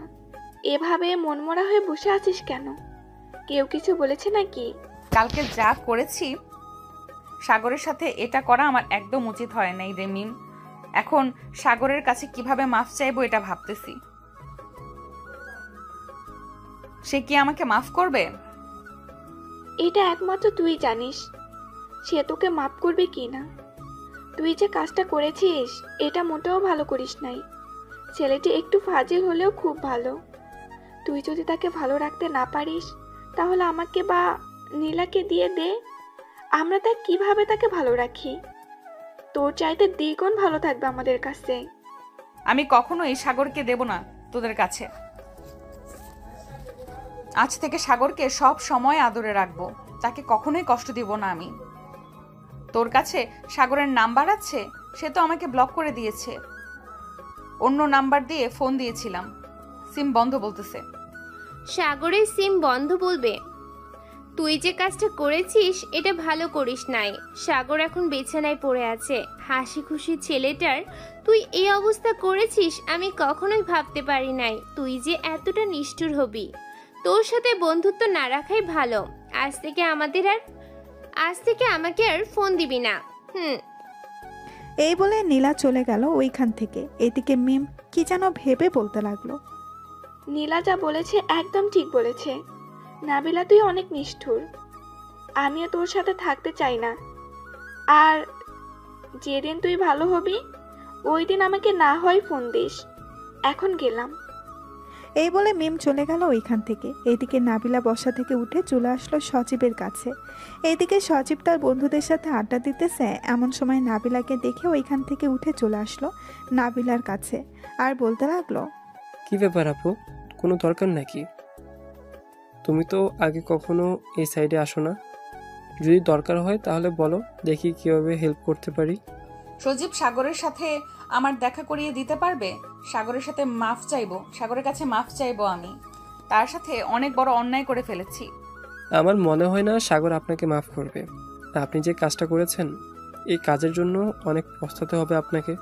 এভাবে মনমরা হয়ে বসে আছিস কেন? কেউ কিছু বলেছে নাকি? কালকে যা করেছি সাগরের সাথে, এটা করা আমার একদম উচিত হয় নাই রে মিম। এখন সাগরের কাছে কিভাবে মাফ চাইবো এটা ভাবতেছি। সে কি আমাকে মাফ করবে? এটা একমাত্র তুই জানিস সে তোকে মাপ করবে কি না। তুই যে কাজটা করেছিস এটা মোটেও ভালো করিস নাই। ছেলেটি একটু ফাজিল হলেও খুব ভালো। তুই যদি তাকে ভালো রাখতে না পারিস তাহলে আমাকে বা নীলাকে দিয়ে দে, আমরা তা কিভাবে তাকে ভালো রাখি। তোর চাইতে দ্বিগুণ ভালো থাকবে আমাদের কাছে। আমি কখনোই সাগরকে দেব না তোদের কাছে। আজ থেকে সাগরকে সব সময় আদরে রাখবো, তাকে কখনোই কষ্ট দিব না আমি। তোর কাছে সাগরের নাম্বার আছে? সে তো আমাকে ব্লক করে দিয়েছে। অন্য নাম্বার দিয়ে ফোন দিয়েছিলাম, সিম বন্ধ বলতেছে। সাগরের সিম বন্ধ বলবে? তুই যে কাজটা করেছিস এটা ভালো করিস নাই। সাগর এখন বিছানায় পড়ে আছে। হাসি খুশি ছেলেটার তুই এই অবস্থা করেছিস আমি কখনোই ভাবতে পারি নাই তুই যে এতটা নিষ্ঠুর হবি। তোর সাথে বন্ধুত্ব না রাখাই ভালো। আজ থেকে আমাকে আর ফোন দিবি না। এই বলে নীলা চলে গেল ওইখান থেকে। এদিকে মিম কি যেন ভেবে বলতে লাগলো, নীলা যা বলেছে একদম ঠিক বলেছে। নাবিলা তুই অনেক নিষ্ঠুর। আমিও তোর সাথে থাকতে চাই না। আর যেদিন তুই ভালো হবি ওই দিন আমাকে না হয় ফোন দিস। এখন গেলাম। এই বলে মিম চলে গেল ওইখান থেকে। এদিকে নাবিলা বসা থেকে উঠে চলে আসলো সজীবের কাছে। এইদিকে সজীব তার বন্ধুদের সাথে আড্ডা দিতেছে। এমন সময় নাবিলাকে দেখে ওইখান থেকে উঠে চলে আসলো নাবিলার কাছে আর বলতে লাগলো, কি ব্যাপার আপু, কোনো দরকার নাকি? তুমি তো আগে কখনো এই সাইডে আসো না। যদি দরকার হয় তাহলে বলো, দেখি কীভাবে হেল্প করতে পারি। সজীব সাগরের সাথে আমার দেখা করিয়ে দিতে পারবে? সাগরের সাথে মাফ চাইবো, সাগরের কাছে মাফ চাইবো। আমি তার সাথে অনেক বড় অন্যায় করে ফেলেছি। আমার মনে হয় না সাগর আপনাকে মাফ করবে। আপনি যে কাজটা করেছেন, এই কাজের জন্য অনেক পস্তাতে হবে আপনাকে।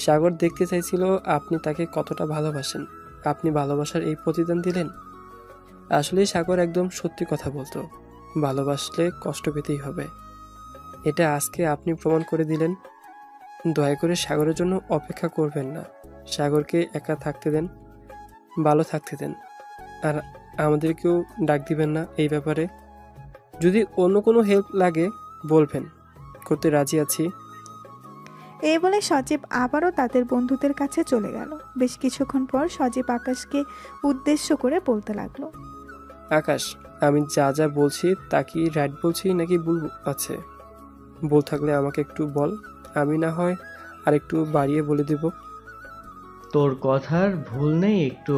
সাগর দেখতে চাইছিল আপনি তাকে কতটা ভালোবাসেন। আপনি ভালোবাসার এই প্রতিদান দিলেন। আসলে সাগর একদম সত্যি কথা বলতো, ভালোবাসলে কষ্ট পেতেই হবে। এটা আজকে আপনি প্রমাণ করে দিলেন। দয়া করে সাগরের জন্য অপেক্ষা করবেন না। সাগরকে একা থাকতে দেন, ভালো থাকতে দেন। আর আমাদেরকেও ডাক দিবেন না এই ব্যাপারে। যদি অন্য কোনো হেল্প লাগে বলবেন, করতে রাজি আছি। এই বলে সজীব আবারও তাদের বন্ধুদের কাছে চলে গেল। বেশ কিছুক্ষণ পর সজীব আকাশকে উদ্দেশ্য করে বলতে লাগলো, আকাশ, আমি যা যা বলছি তা কি রাইট বলছি নাকি ভুল আছে? ভুল থাকলে আমাকে একটু বল, আমি না হয় আর একটু বাড়িয়ে বলে দেব। তোর কথার ভুল নেই একটু।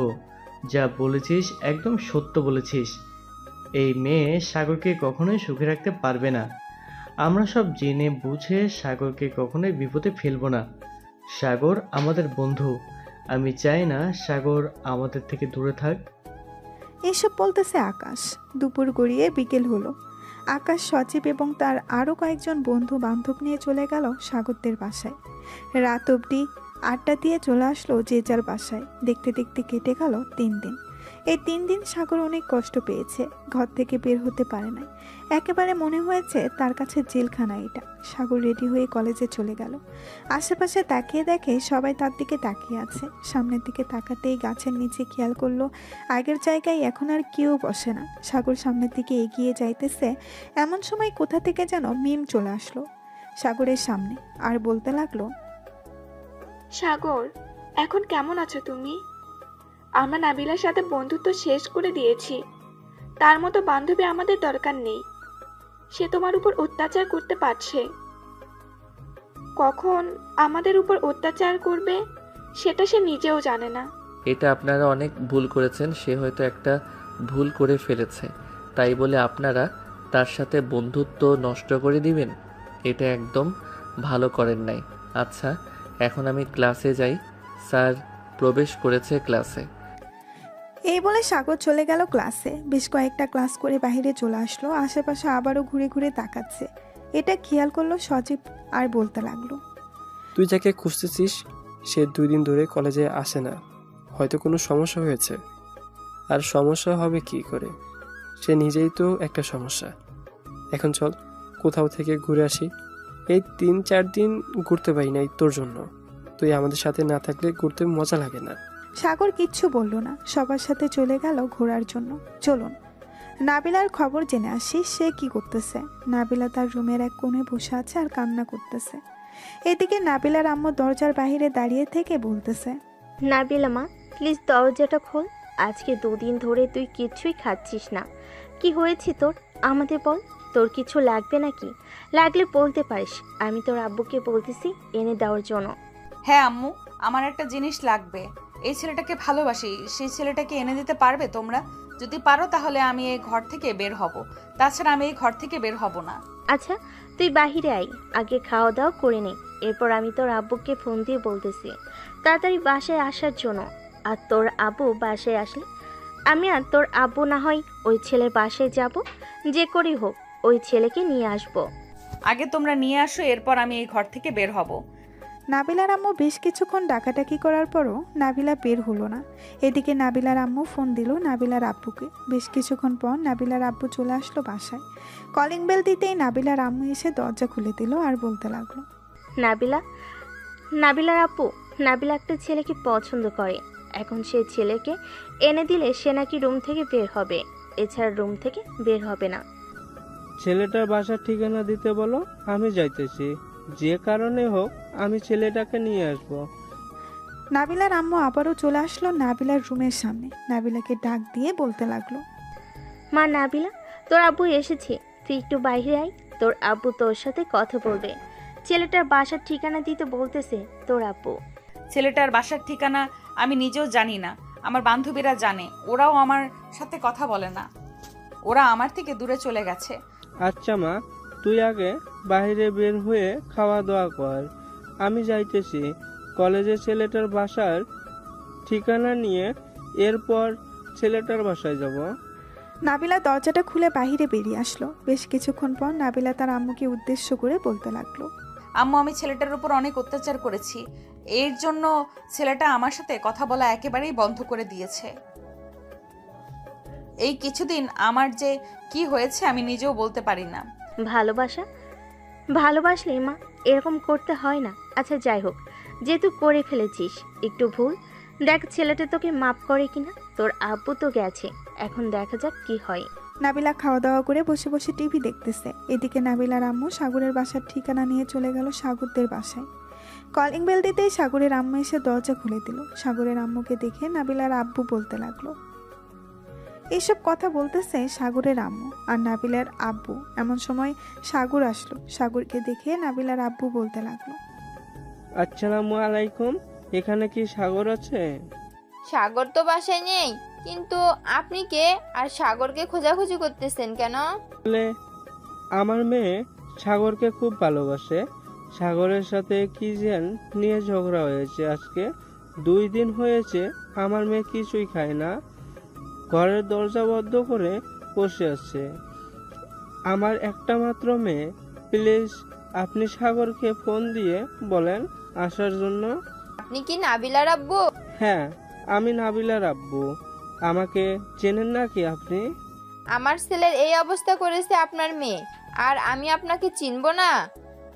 যা বলেছিস একদম সত্য বলেছিস। এই মেয়ে সাগরকে কখনোই সুখে রাখতে পারবে না। আমরা সব জেনে বুঝে সাগরকে কখনোই বিপদে ফেলবো না। সাগর আমাদের বন্ধু। আমি চাই না সাগর আমাদের থেকে দূরে থাক। এসব বলতেছে আকাশ। দুপুর গড়িয়ে বিকেল হলো। আকাশ, সজীব এবং তার আরও কয়েকজন বন্ধু বান্ধব নিয়ে চলে গেল সাগরদের বাসায়। রাত অবধি আড্ডা দিয়ে চলে আসলো যে যার বাসায়। দেখতে দেখতে কেটে গেল 3 দিন। এই 3 দিন সাগর অনেক কষ্ট পেয়েছে। ঘর থেকে বের হতে পারে না। একেবারে মনে হয়েছে তার কাছে জেলখানা এটা। সাগর রেডি হয়ে কলেজে চলে গেল। আশেপাশে তাকিয়ে দেখে সবাই তার দিকে তাকিয়ে আছে। সামনের দিকে তাকাতেই গাছের নিচে খেয়াল করলো আগের জায়গায় এখন আর কেউ বসে না। সাগর সামনের দিকে এগিয়ে যাইতেছে, এমন সময় কোথা থেকে যেন মিম চলে আসলো সাগরের সামনে আর বলতে লাগলো, সাগর, এখন কেমন আছো তুমি? আমরা নাবিলার সাথে বন্ধুত্ব শেষ করে দিয়েছি। তার মতো বান্ধবী আমাদের দরকার নেই। সে তোমার উপর অত্যাচার করতে পারছে। কখন আমাদের উপর অত্যাচার করবে সেটা সে নিজেও জানে না। এটা আপনারা অনেক ভুল করেছেন। সে হয়তো একটা ভুল করে ফেলেছে, তাই বলে আপনারা তার সাথে বন্ধুত্ব নষ্ট করে দিবেন? এটা একদম ভালো করেন নাই। আচ্ছা, এখন আমি ক্লাসে যাই। স্যার প্রবেশ করেছে ক্লাসে। এই বলে সাগর চলে গেল ক্লাসে। বেশ কয়েকটা ক্লাস করে বাইরে চলে আসলো। আশেপাশে আবারও ঘুরে ঘুরে তাকাচ্ছে। এটা খেয়াল করলো সজীব আর বলতে লাগলো, তুই যাকে খুঁজতেছিস সে 2 দিন ধরে কলেজে আসে না। হয়তো কোনো সমস্যা হয়েছে। আর সমস্যা হবে কি করে? সে নিজেই তো একটা সমস্যা। এখন চল কোথাও থেকে ঘুরে আসি। এই 3-4 দিন ঘুরতে পারি নাই তোর জন্য। তুই আমাদের সাথে না থাকলে ঘুরতে মজা লাগে না। সাগর কিচ্ছু বলল না। সবার সাথে চলে গেল ঘোরার জন্য। চলুন নাবিলার খবর জেনে আসি, সে কি করতেছে। নাবিলা তার রুমের এক কোণে বসে আছে আর কান্না করতেছে। এদিকে নাবিলার আম্মু দরজার বাইরে দাঁড়িয়ে থেকে বলতেছে, নাবিলা মা, প্লিজ দরজাটা খোল। আজকে 2 দিন ধরে তুই কিছুই খাচ্ছিস না। কি হয়েছে তোর? আমাদের বল। তোর কিছু লাগবে নাকি? লাগলে বলতে পারিস। আমি তোর আব্বুকে বলতেছি এনে দেওয়ার জন্য। হ্যাঁ আম্মু, আমার একটা জিনিস লাগবে। এই ছেলেটাকে ভালোবাসি, সেই ছেলেটাকে এনে দিতে পারবে তোমরা? যদি পারো তাহলে আমি এই ঘর থেকে বের হব। তাছাড়া আমি এই ঘর থেকে বের হব না। আচ্ছা, তুই বাহিরে আয়, আগে খাওয়া দাওয়া করে নে। এরপর আমি তোর আব্বুকে ফোন দিয়ে বলতেছি তাড়াতাড়ি বাসায় আসার জন্য। আর তোর আব্বু বাসায় আসলে আমি আর তোর আব্বু না হয় ওই ছেলের বাসায় যাব। যে করেই হোক ওই ছেলেকে নিয়ে আসব। আগে তোমরা নিয়ে আসো, এরপর আমি এই ঘর থেকে বের হব। নাবিলার আম্মু বেশ কিছুক্ষণ ডাকাডাকি করার পরও নাবিলা বের হলো না। এদিকে নাবিলার আম্মু ফোন দিল নাবিলার আব্বুকে। বেশ কিছুক্ষণ পর নাবিলার আব্বু চলে আসলো বাসায়। কলিং বেল দিতেই নাবিলার আম্মু এসে দরজা খুলে দিল আর বলতে লাগলো, নাবিলার আব্বু, নাবিলা একটা ছেলেকে পছন্দ করে। এখন সেই ছেলেকে এনে দিলে সে নাকি রুম থেকে বের হবে, এছাড়া রুম থেকে বের হবে না। ছেলেটার বাসার ঠিকানা দিতে বলো, আমি যাইতেছি। যে কারণে হোক আমি ছেলেটাকে নিয়ে আসব। নাবিলার আম্মু আবারও চলে আসলো নাবিলার রুমের সামনে। নাবিলাকে ডাক দিয়ে বলতে লাগলো, মা নাবিলা, তোর আব্বু এসেছে, তুই একটু বাইরে আয়। তোর আব্বু তোর সাথে কথা বলবে। ছেলেটার বাসার ঠিকানা দিতে বলতেছে তোর আব্বু। ছেলেটার বাসার ঠিকানা আমি নিজেও জানি না, আমার বান্ধবীরা জানে। ওরাও আমার সাথে কথা বলে না, ওরা আমার থেকে দূরে চলে গেছে। আচ্ছা মা, তুই আগে বাইরে বের হয়ে খাওয়া দাওয়া কর। আমি যাইতেছি কলেজে ছেলেটার বাসার ঠিকানা নিয়ে, এরপর ছেলেটার বাসায় যাব। নাবিলা দরজাটা খুলে বাহিরে বেরিয়ে আসলো। বেশ কিছুক্ষণ পর নাবিলা তার আম্মুকে উদ্দেশ্য করে বলতে লাগলো, আম্মু, আমি ছেলেটার উপর অনেক অত্যাচার করেছি। এর জন্য ছেলেটা আমার সাথে কথা বলা একেবারেই বন্ধ করে দিয়েছে। এই কিছুদিন আমার যে কি হয়েছে আমি নিজেও বলতে পারি না। ভালোবাসলে মা এরকম করতে হয় না। আচ্ছা যাই হোক, যেহেতু করে ফেলেছিস একটু ভুল, দেখ ছেলেটা তোকে মাপ করে কিনা। তোর আব্বু তো গেছে, এখন দেখা যাক কি হয়। নাবিলা খাওয়া দাওয়া করে বসে বসে টিভি দেখতেছে। এদিকে নাবিলার আম্মু সাগরের বাসার ঠিকানা নিয়ে চলে গেল সাগরদের বাসায়। কলিং বেল দিতেই সাগরের আম্মু এসে দরজা খুলে দিল। সাগরের আম্মুকে দেখে নাবিলার আব্বু বলতে লাগলো। এইসব কথা বলতেছে সাগরের আম্মু আর নাবিলার আব্বু। এমন সময় সাগর আসলো। সাগরকে দেখে নাবিলার আব্বু বলতে লাগলো, আসসালামু আলাইকুম, এখানে কি সাগর আছে? সাগর তো বাসায় নেই, কিন্তু আপনি কে আর সাগরকে খোঁজাখুঁজি করতেছেন কেন? বলে আমার মেয়ে সাগরকে খুব ভালোবাসে। সাগরের সাথে কি যেন নিয়ে ঝগড়া হয়েছে। আজকে 2 দিন হয়েছে আমার মেয়ে কিছুই খায় না, ঘরের দরজা বন্ধ করে বসে আছে। আমার একটা মাত্র মেয়ে, প্লিজ আপনি সাগরকে ফোন দিয়ে বলেন আসার জন্য। আপনি কি নাবিলার আব্বু? হ্যাঁ, আমি নাবিলার আব্বু। আমাকে চেনেন নাকি আপনি? আমার ছেলের এই অবস্থা করেছে আপনার মেয়ে, আর আমি আপনাকে চিনব না?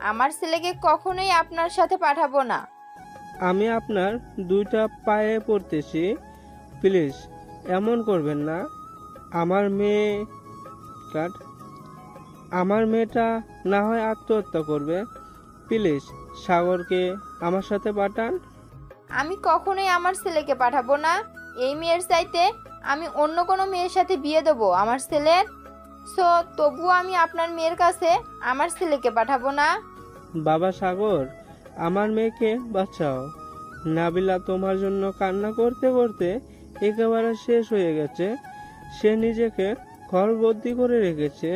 আমার ছেলেকে কখনোই আপনার সাথে পাঠাবো না। আমি আপনার 2টা পায়ে পড়তেছি, প্লিজ এমন করবেন না। আমার মেয়েটা না হয় আত্মহত্যা করবে। প্লিজ সাগরকে আমার সাথে পাঠান। আমি কখনোই আমার ছেলেকে পাঠাবো না। এই মেয়ের চাইতে আমি অন্য কোনো মেয়ের সাথে বিয়ে দেবো আমার ছেলের। তবুও আমি আপনার মেয়ের কাছে আমার ছেলেকে পাঠাবো না। বাবা সাগর, আমার মেয়েকে বাঁচাও। নাবিলা তোমার জন্য কান্না করতে করতে একেবারে শেষ হয়ে গেছে। সে নিজেকে ঘরবন্দি করে রেখেছে।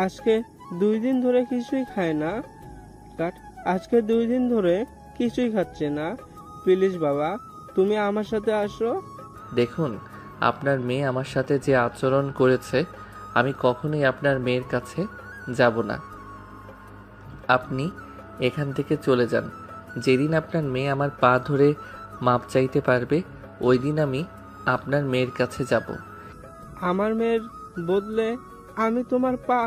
আজকে 2 দিন ধরে কিছুই খায় না। আজকে 2 দিন ধরে কিছুই খাচ্ছে না। প্লিজ বাবা, তুমি আমার সাথে আসো। দেখুন, আপনার মেয়ে আমার সাথে যে আচরণ করেছে, আমি কখনোই আপনার মেয়ের কাছে যাব না। আপনি এখান থেকে চলে যান। যেদিন আপনার মেয়ে আমার পা ধরে মাপ চাইতে পারবে, ওই দিন আমি আপনার মেয়ের কাছে যাব। আমার মেয়ের বদলে আমি তোমার পা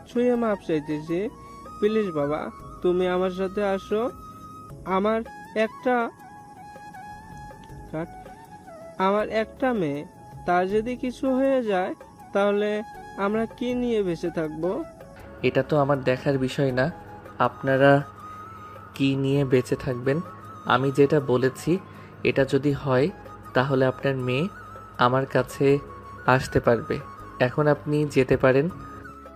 ছুঁয়ে মাপ চাইতেছি। প্লিজ বাবা, তুমি আমার সাথে আসো। আমার একটা মেয়ে, তার যদি কিছু হয়ে যায় তাহলে আমরা কি নিয়ে বেঁচে থাকবো? এটা তো আমার দেখার বিষয় না, আপনারা কি নিয়ে বেঁচে থাকবেন। আমি যেটা বলেছি এটা যদি হয় তাহলে আপনার মেয়ে আমার কাছে আসতে পারবে। এখন আপনি যেতে পারেন।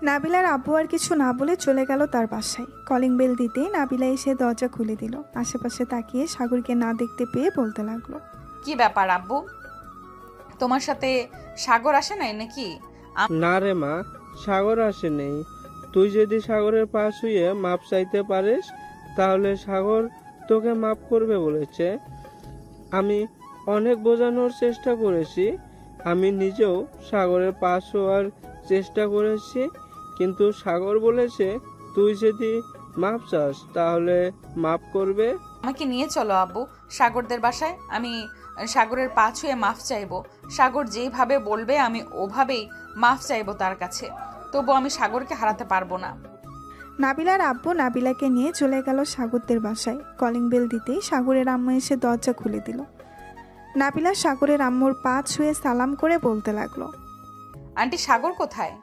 নাবিলার আব্বু আর কিছু না বলে চলে গেল তার বাসায়। কলিং বেল দিতেই নাবিলা এসে দরজা খুলে দিল। আশেপাশে তাকিয়ে সাগরকে না দেখতে পেয়ে বলতে লাগলো, কি ব্যাপার আব্বু, তোমার সাথে সাগর আসে নাই নাকি? না রে মা, সাগর আসে নেই। তুই যদি সাগরের পা ছুঁয়ে মাপ চাইতে পারিস তাহলে সাগর তোকে মাপ করবে বলেছে। আমি অনেক বোঝানোর চেষ্টা করেছি, আমি নিজেও সাগরের পা ছোঁয়ার চেষ্টা করেছি, কিন্তু সাগর বলেছে তুই যদি মাপ চাস তাহলে মাপ করবে। আমাকে নিয়ে চলো আব্বু সাগরদের বাসায়। আমি সাগরের পা ছুঁয়ে মাফ চাইবো। সাগর যেভাবে বলবে আমি ওভাবেই মাফ চাইবো তার কাছে। তবু আমি সাগরকে হারাতে পারবো না। নাবিলার আব্বু নাবিলাকে নিয়ে চলে গেল সাগরদের বাসায়। কলিং বেল দিতেই সাগরের আম্মু এসে দরজা খুলে দিল। নাবিলা সাগরের আম্মুর পা ছুঁয়ে সালাম করে বলতে লাগলো, আন্টি সাগর কোথায়?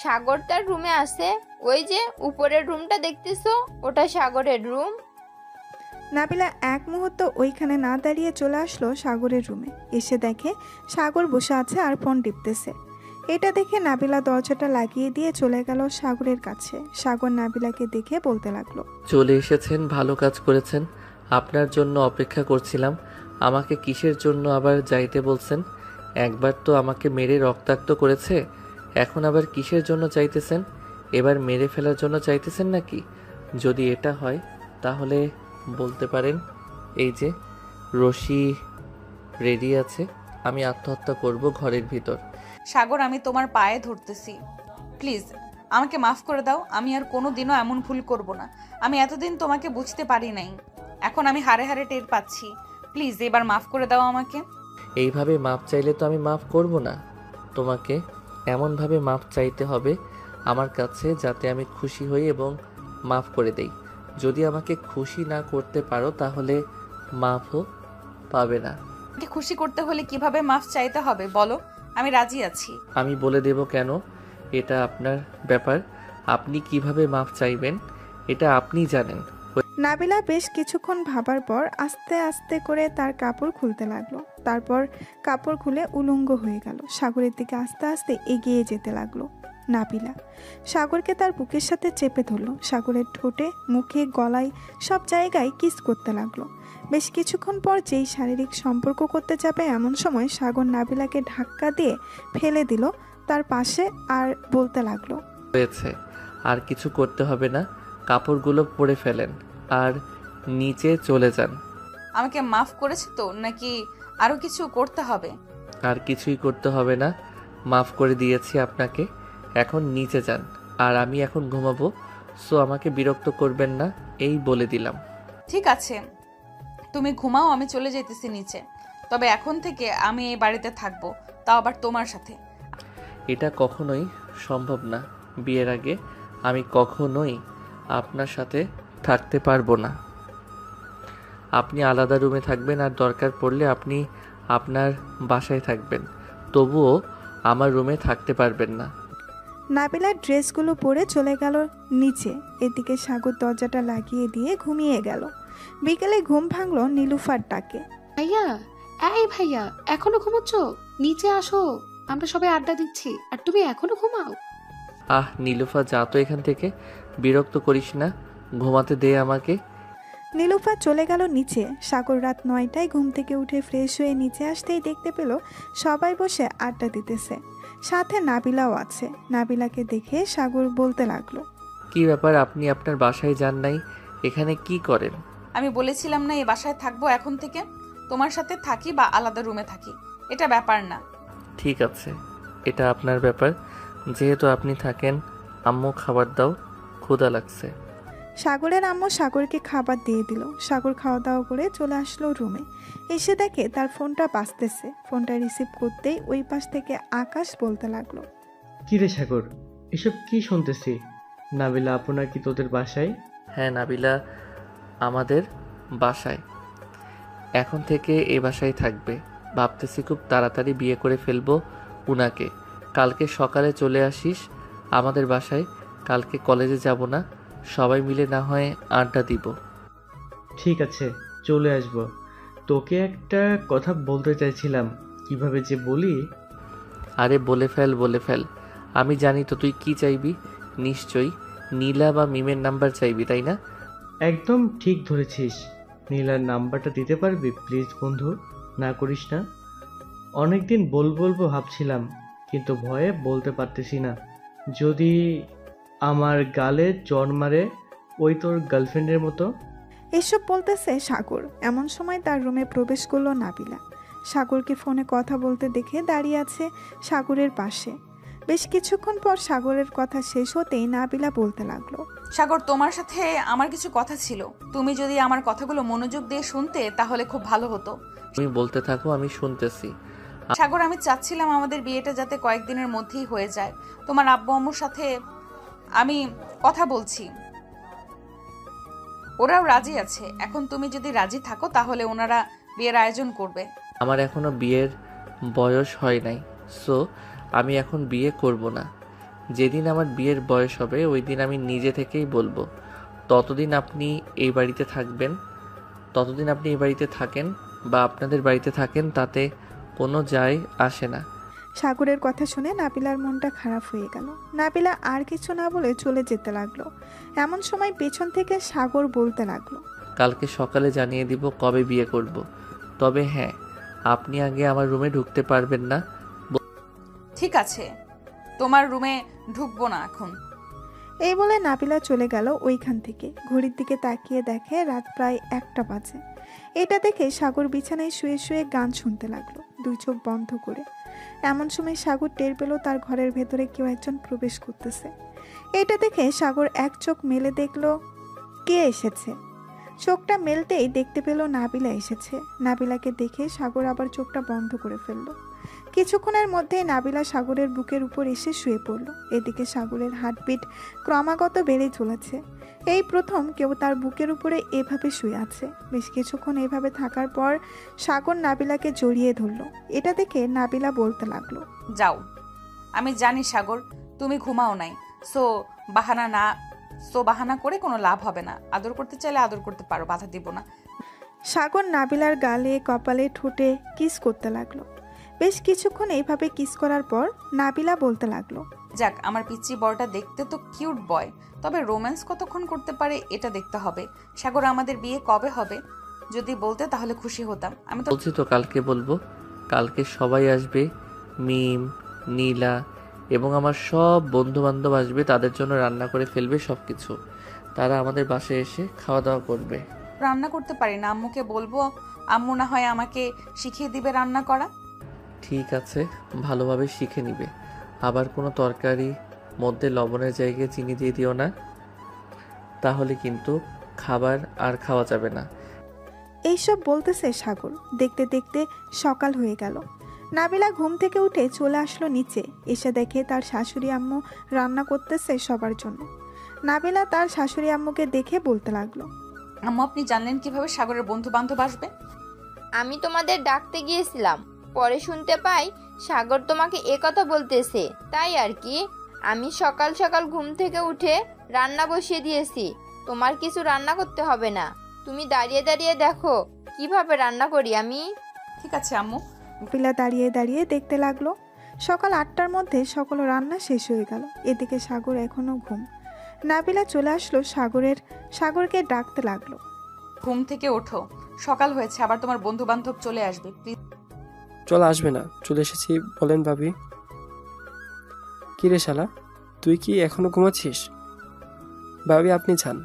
সাগর তার রুমে আছে। ওই যে উপরের রুমটা দেখতেছো, ওটা সাগরের রুম। নাবিলা এক মুহূর্ত ওইখানে না দাঁড়িয়ে চলে আসলো সাগরের রুমে। এসে দেখে সাগর বসে আছে আর ফোন টিপতেছে। এটা দেখে নাবিলা দরজাটা লাগিয়ে দিয়ে চলে গেল সাগরের কাছে। সাগর নাবিলাকে দেখে বলতে লাগলো, চলে এসেছেন, ভালো কাজ করেছেন। আপনার জন্য অপেক্ষা করছিলাম। আমাকে কিসের জন্য আবার যাইতে বলছেন? একবার তো আমাকে মেরে রক্তাক্ত করেছে, এখন আবার কিসের জন্য চাইতেছেন? এবার মেরে ফেলার জন্য চাইতেছেন নাকি? যদি এটা হয় তাহলে বলতে পারেন, এই যে রশি রেডি আছে, আমি আত্মহত্যা করব ঘরের ভিতর। সাগর, আমি তোমার পায়ে ধরতেছি, প্লিজ আমাকে মাফ করে দাও। আমি আর কোনো দিনও এমন ভুল করব না। আমি এতদিন তোমাকে বুঝতে পারি নাই, এখন আমি হারে হারে টের পাচ্ছি। প্লিজ এবার মাফ করে দাও আমাকে। এইভাবে মাপ চাইলে তো আমি মাফ করব না। তোমাকে এমনভাবে মাপ চাইতে হবে আমার কাছে যাতে আমি খুশি হই এবং মাফ করে দেই। যদি আমাকে খুশি না করতে পারো তাহলে মাফও পাবে না। আমাকে খুশি করতে হলে কিভাবে মাফ চাইতে হবে বলো, আমি রাজি আছি। আমি বলে দেব কেন, এটা আপনার ব্যাপার। আপনি কিভাবে মাফ চাইবেন এটা আপনিই জানেন। নাবিলা বেশ কিছুক্ষণ ভাবার পর আস্তে আস্তে করে তার কাপড় খুলতে লাগলো। তারপর কাপড় খুলে উলঙ্গ হয়ে গেল। সাগরের দিকে আস্তে আস্তে এগিয়ে যেতে লাগলো নাবিলা। সাগরকে তার বুকের সাথে চেপে ধরলো। সাগরের ঠোঁটে, মুখে, গলায় সব জায়গায় কিস করতে লাগলো। বেশ কিছুক্ষণ পর যেই শারীরিক সম্পর্ক করতে যাবে এমন সময় সাগর নাবিলাকে ধাক্কা দিয়ে ফেলে দিল তার পাশে আর বলতে লাগলো, হয়েছে, আর কিছু করতে হবে না। কাপড়গুলো পরে ফেলেন আর নিচে চলে যান। আমাকে মাফ করেছে তো, নাকি আরো কিছু করতে হবে? আর কিছুই করতে হবে না, মাফ করে দিয়েছি আপনাকে। এখন নিচে যান, আর আমি এখন ঘুমাবো, সো আমাকে বিরক্ত করবেন না, এই বলে দিলাম। ঠিক আছে, তুমি ঘুমাও, আমি চলে যেতেছি নিচে। তবে এখন থেকে আমি এই বাড়িতে থাকবো, তাও আবার তোমার সাথে। এটা কখনোই সম্ভব না। বিয়ের আগে আমি কখনোই আপনার সাথে থাকতে পারবো না। আপনি আলাদা রুমে থাকবেন, আর দরকার পড়লে আপনি আপনার বাসায় থাকবেন, তবুও আমার রুমে থাকতে পারবেন না। নাবিলার ড্রেসগুলো পরে চলে গেল নিচে। এদিকে সাগর দরজাটা লাগিয়ে দিয়ে ঘুমিয়ে গেল। বিকেলে ঘুম ভাঙলো নীলুফার ডাকে। ভাইয়া, এই ভাইয়া, এখনো ঘুমোচ্ছ? নিচে আসো, আমরা সবাই আড্ডা দিচ্ছি আর তুমি এখনো ঘুমাও। আহ নীলুফা, যা তো এখান থেকে, বিরক্ত করিস না, ঘুমাতে দে আমাকে। নীলুফা চলে গেল নিচে। সাগর রাত 9টায় ঘুম থেকে উঠে ফ্রেশ হয়ে নিচে আসতেই দেখতে পেল সবাই বসে আড্ডা দিতেছে, সাথে নাবিলাও আছে। নাবিলাকে দেখে সাগর বলতে লাগলো, কি ব্যাপার, আপনি আপনার বাসায় যান নাই, এখানে কি করেন? আমি বলেছিলাম না এই বাসায় থাকবো এখন থেকে, তোমার সাথে থাকি বা আলাদা রুমে থাকি, এটা ব্যাপার না। ঠিক আছে, এটা আপনার ব্যাপার। যেহেতু আপনি থাকেন, আম্মু খাবার দাও, ক্ষুধা লাগছে। সাগরের আম্মু সাগরকে খাবার দিয়ে দিল। সাগর খাওয়া দাওয়া করে চলে আসলো রুমে। এসে দেখে তার ফোনটা বাজতেছে। ফোনটা রিসিভ করতেই ওই পাশ থেকে আকাশ বলতে লাগলো, কি রে সাগর, এসব কি শুনতেছি? নাবিলা আপু নাকি তোদের বাসায়? হ্যাঁ নাবিলা আমাদের বাসায় এখন থেকে এই বাসায় থাকবে। ভাবতেছি খুব তাড়াতাড়ি বিয়ে করে ফেলবো উনাকে। কালকে সকালে চলে আসিস আমাদের বাসায়। কালকে কলেজে যাব না, সবাই মিলে না হয় আড্ডা দিব। ঠিক আছে, চলে আসবো। তোকে একটা কথা বলতে চাইছিলাম, কিভাবে যে বলি। আরে বলে ফেল, বলে ফেল। আমি জানি তো তুই কি চাইবি। নিশ্চয়ই নীলা বা মিমের নাম্বার চাইবি, তাই না? একদম ঠিক ধরেছিস। নীলার নাম্বারটা দিতে পারবি প্লিজ বন্ধু? না করিস না। অনেকদিন বলবো ভাবছিলাম, কিন্তু ভয়ে বলতে পারতেছি না। যদি আমার গালে চড় মারে ওই তোর গার্লফ্রেন্ডের মতো। এসব বলতেছে সাগর। এমন সময় তার রুমে প্রবেশ করলো নাবিলা। সাগরকে ফোনে কথা বলতে দেখে দাঁড়িয়ে আছে সাগরের পাশে। বেশ কিছুক্ষণ পর সাগরের কথা শেষ হতেই নাবিলা বলতে লাগলো, সাগর, তোমার সাথে আমার কিছু কথা ছিল। তুমি যদি আমার কথাগুলো মনোযোগ দিয়ে শুনতে তাহলে খুব ভালো হতো। তুমি বলতে থাকো, আমি শুনতেছি। সাগর, আমি চাচ্ছিলাম আমাদের বিয়েটা যাতে কয়েকদিনের মধ্যেই হয়ে যায়। তোমার আব্বু আম্মুর সাথে আমি কথা বলছি, ওরাও রাজি আছে। এখন তুমি যদি রাজি থাকো তাহলে ওনারা বিয়ের আয়োজন করবে। আমার এখনো বিয়ের বয়স হয় নাই, সো আমি এখন বিয়ে করব না। যেদিন আমার বিয়ের বয়স হবে ওই দিন আমি নিজে থেকেই বলবো। ততদিন আপনি এই বাড়িতে থাকবেন, ততদিন আপনি এই বাড়িতে থাকেন বা আপনাদের বাড়িতে থাকেন, তাতে কোনো যায় আসে না। সাগরের কথা শুনে নাবিলার মনটা খারাপ হয়ে গেল। নাবিলা আর কিছু না বলে চলে যেতে লাগলো। এমন সময় পেছন থেকে সাগর বলতে লাগলো, কালকে সকালে জানিয়ে দিব কবে বিয়ে করব। তবে হ্যাঁ, আপনি আগে আমার রুমে ঢুকতে পারবেন না। ঠিক আছে, তোমার রুমে ঢুকবো না এখন। এই বলে নাবিলা চলে গেল ওইখান থেকে। ঘড়ির দিকে তাকিয়ে দেখে রাত প্রায় 1টা বাজে। এটা দেখে সাগর বিছানায় শুয়ে শুয়ে গান শুনতে লাগলো, 2 চোখ বন্ধ করে। এমন সময় সাগর টের পেল তার ঘরের ভেতরে কেউ একজন প্রবেশ করতেছে। এটা দেখে সাগর এক চোখ মেলে দেখলো কে এসেছে। চোখটা মেলতেই দেখতে পেল নাবিলা এসেছে। নাবিলাকে দেখে সাগর আবার চোখটা বন্ধ করে ফেলল। কিছুক্ষণের মধ্যেই নাবিলা সাগরের বুকের উপর এসে শুয়ে পড়ল। এদিকে সাগরের হার্টবিট ক্রমাগত বেড়ে চলেছে। এই প্রথম কেউ তার বুকের উপরে এভাবে শুয়ে আছে। বেশ কিছুক্ষণ এভাবে থাকার পর সাগর নাবিলাকে জড়িয়ে ধরল। এটা দেখে নাবিলা বলতে লাগলো, যাও, আমি জানি সাগর তুমি ঘুমাও নাই, সো বাহানা করে কোনো লাভ হবে না। আদর করতে চাইলে আদর করতে পারো, বাধা দিব না। সাগর নাবিলার গালে কপালে ঠোঁটে কিস করতে লাগলো। বেশ কিছুক্ষণ এইভাবে কিস করার পর নাবিলা বলতে লাগলো, যাক, আমার পিচ্চি বড়টা দেখতে তো কিউট বয়, তবে রোম্যান্স কতক্ষণ করতে পারে এটা দেখতে হবে। সাগর, আমাদের বিয়ে কবে হবে যদি বলতে তাহলে খুশি হতাম। আমি তো বলছি তো কালকে বলবো। কালকে সবাই আসবে, মিম, নীলা এবং আমার সব বন্ধু বান্ধব আসবে। তাদের জন্য রান্না করে ফেলবে সব কিছু। তারা আমাদের বাসায় এসে খাওয়া দাওয়া করবে। রান্না করতে পারি না, আম্মুকে বলবো, আম্মু না হয় আমাকে শিখিয়ে দিবে রান্না করা। ঠিক আছে, ভালোভাবে শিখে নিবে। আবার কোনো তরকারি মধ্যে লবণের জায়গায় চিনি দিয়ে দিও না, তাহলে কিন্তু খাবার আর খাওয়া যাবে না। এইসব বলতেছে সাগর। দেখতে দেখতে সকাল হয়ে গেল। নাবিলা ঘুম থেকে উঠে চলে আসলো নিচে। এসে দেখে তার শাশুড়ি আম্মু রান্না করতেছে সবার জন্য। নাবিলা তার শাশুড়ি আম্মুকে দেখে বলতে লাগলো, আম্মু, আপনি জানলেন কিভাবে সাগরের বন্ধু বান্ধব আসবে? আমি তোমাদের ডাকতে গিয়েছিলাম, পরে শুনতে পাই সাগর তোমাকে একথা বলতেছে, তাই আর কি। আমি সকাল সকাল ঘুম থেকে উঠে রান্না বসিয়ে দিয়েছি। তোমার কিছু রান্না করতে হবে না, তুমি দাঁড়িয়ে দাঁড়িয়ে দেখো কিভাবে রান্না করি আমি। ঠিক আছে আম্মু। নাবিলা দাঁড়িয়ে দাঁড়িয়ে দেখতে লাগলো। সকাল 8টার মধ্যে সকল রান্না শেষ হয়ে গেল। এদিকে সাগর এখনো ঘুম। নাবিলা চলে আসলো সাগরকে ডাকতে লাগলো, ঘুম থেকে ওঠো, সকাল হয়েছে, আবার তোমার বন্ধু বান্ধব চলে আসবে, প্লিজ। চলে আসবে না, চলে এসেছি বলেন ভাবি। কিরে শালা, তুই কি এখনো ঘুমাচ্ছিস? ভাবি আপনি যান,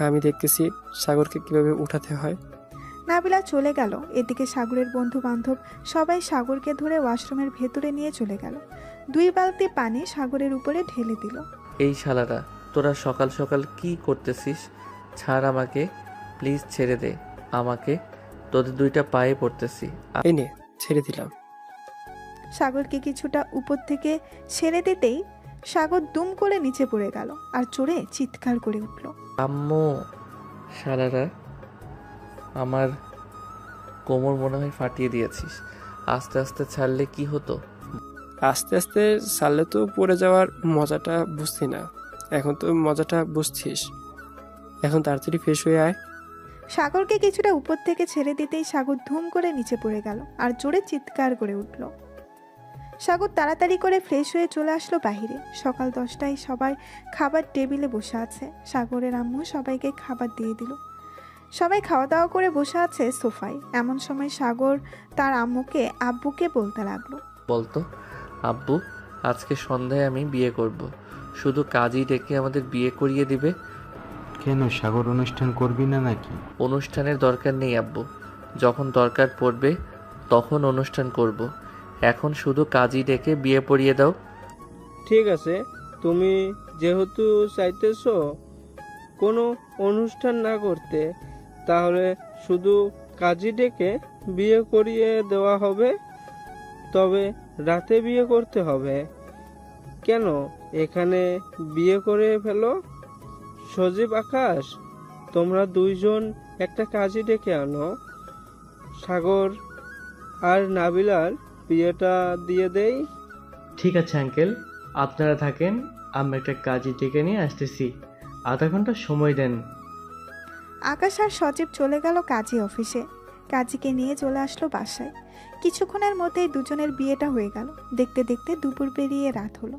আমি দেখতেছি সাগরকে কিভাবে উঠাতে হয়। নাবিলা চলে গেল। এদিকে সাগরের বন্ধু বান্ধব সবাই সাগরকে ধরে ওয়াশরুমের ভেতরে নিয়ে চলে গেল। 2 বালতি পানি সাগরের উপরে ঢেলে দিল। এই শালারা, তোরা সকাল সকাল কি করতেছিস? ছাড় আমাকে, প্লিজ ছেড়ে দে আমাকে, তোদের 2টা পায়ে পড়তেছি। এই নে, ছেড়ে দিলাম। সাগরকে কিছুটা উপর থেকে ছেড়ে দিতেই সাগর দুম করে নিচে পড়ে গেল আর চড়ে চিৎকার করে উঠল, আম্মু! শালারা, আমার কোমর মনে হয় ফাটিয়ে দিয়েছিস। আস্তে আস্তে ছাড়লে কি হতো? আস্তে আস্তে ছাড়লে তো পড়ে যাওয়ার মজাটা বুঝছি না, এখন তো মজাটা বুঝছিস। এখন তাড়াতাড়ি ফ্রেশ হয়ে আয়। সাগরকে কিছুটা উপর থেকে ছেড়ে দিতেই সাগর ধুম করে নিচে পড়ে গেল আর জোরে চিৎকার করে উঠল। সাগর তাড়াতাড়ি করে ফ্রেশ হয়ে চলে আসলো বাহিরে। সকাল 10টায় সবাই খাবার টেবিলে বসে আছে। সাগরের আম্মু সবাইকে খাবার দিয়ে দিল। সবাই খাওয়া দাওয়া করে বসে আছে সোফায়। এমন সময় সাগর তার আব্বুকে বলতে লাগলো, বলতো, আব্বু, আজকে সন্ধ্যায় আমি বিয়ে করব। শুধু কাজই ডেকে আমাদের বিয়ে করিয়ে দিবে। কেন, সাগর অনুষ্ঠান করবি না নাকি? অনুষ্ঠানের দরকার নেই আব্বু, যখন দরকার পড়বে তখন অনুষ্ঠান করব। এখন শুধু কাজই ডেকে বিয়ে পড়িয়ে দাও। ঠিক আছে, তুমি যেহেতু চাইতেছো কোনো অনুষ্ঠান না করতে, তাহলে শুধু কাজী ডেকে বিয়ে করিয়ে দেওয়া হবে। তবে রাতে বিয়ে করতে হবে। কেন, এখানে বিয়ে করে ফেলো। সজীব, আকাশ, তোমরা 2জন একটা কাজী ডেকে আনো। সাগর আর নাবিলার বিয়েটা দিয়ে দেই। ঠিক আছে আঙ্কেল, আপনারা থাকেন, আমি একটা কাজে ডেকে নিয়ে আসতেছি, আধা ঘন্টা সময় দেন। আকাশ আর সজীব চলে গেল কাজী অফিসে। কাজীকে নিয়ে চলে আসলো বাসায়। কিছুক্ষণের মধ্যেই দুজনের বিয়েটা হয়ে গেল। দেখতে দেখতে দুপুর পেরিয়ে রাত হলো।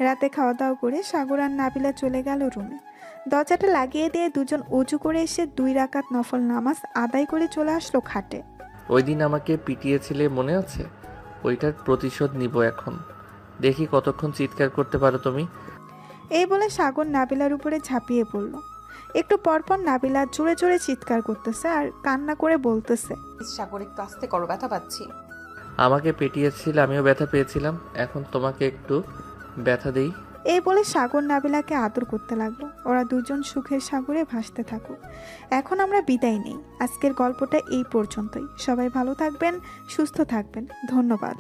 রাতে খাওয়া দাওয়া করে সাগর আর নাবিলা চলে গেল রুমে। দরজাটা লাগিয়ে দিয়ে দুজন অজু করে এসে 2 রাকাত নফল নামাজ আদায় করে চলে আসলো খাটে। ওই দিন আমাকে পিটিয়েছিলে মনে আছে? ওইটার প্রতিশোধ নিব এখন। দেখি কতক্ষণ চিৎকার করতে পারো তুমি। এই বলে সাগর নাবিলার উপরে ঝাঁপিয়ে পড়ল। একটু পরপর নাবিলা জোরে জোরে চিৎকার করতেছে আর কান্না করে বলতেছে, সাগর একটু আস্তে করো, ব্যথা পাচ্ছি। আমাকে পেটিয়েছিল, আমিও ব্যথা পেয়েছিলাম, এখন তোমাকে একটু ব্যথা দেই। এই বলে সাগর নাবিলাকে আদর করতে লাগলো। ওরা দুজন সুখের সাগরে ভাসতে থাকুক। এখন আমরা বিদায় নেই। আজকের গল্পটা এই পর্যন্তই। সবাই ভালো থাকবেন, সুস্থ থাকবেন। ধন্যবাদ।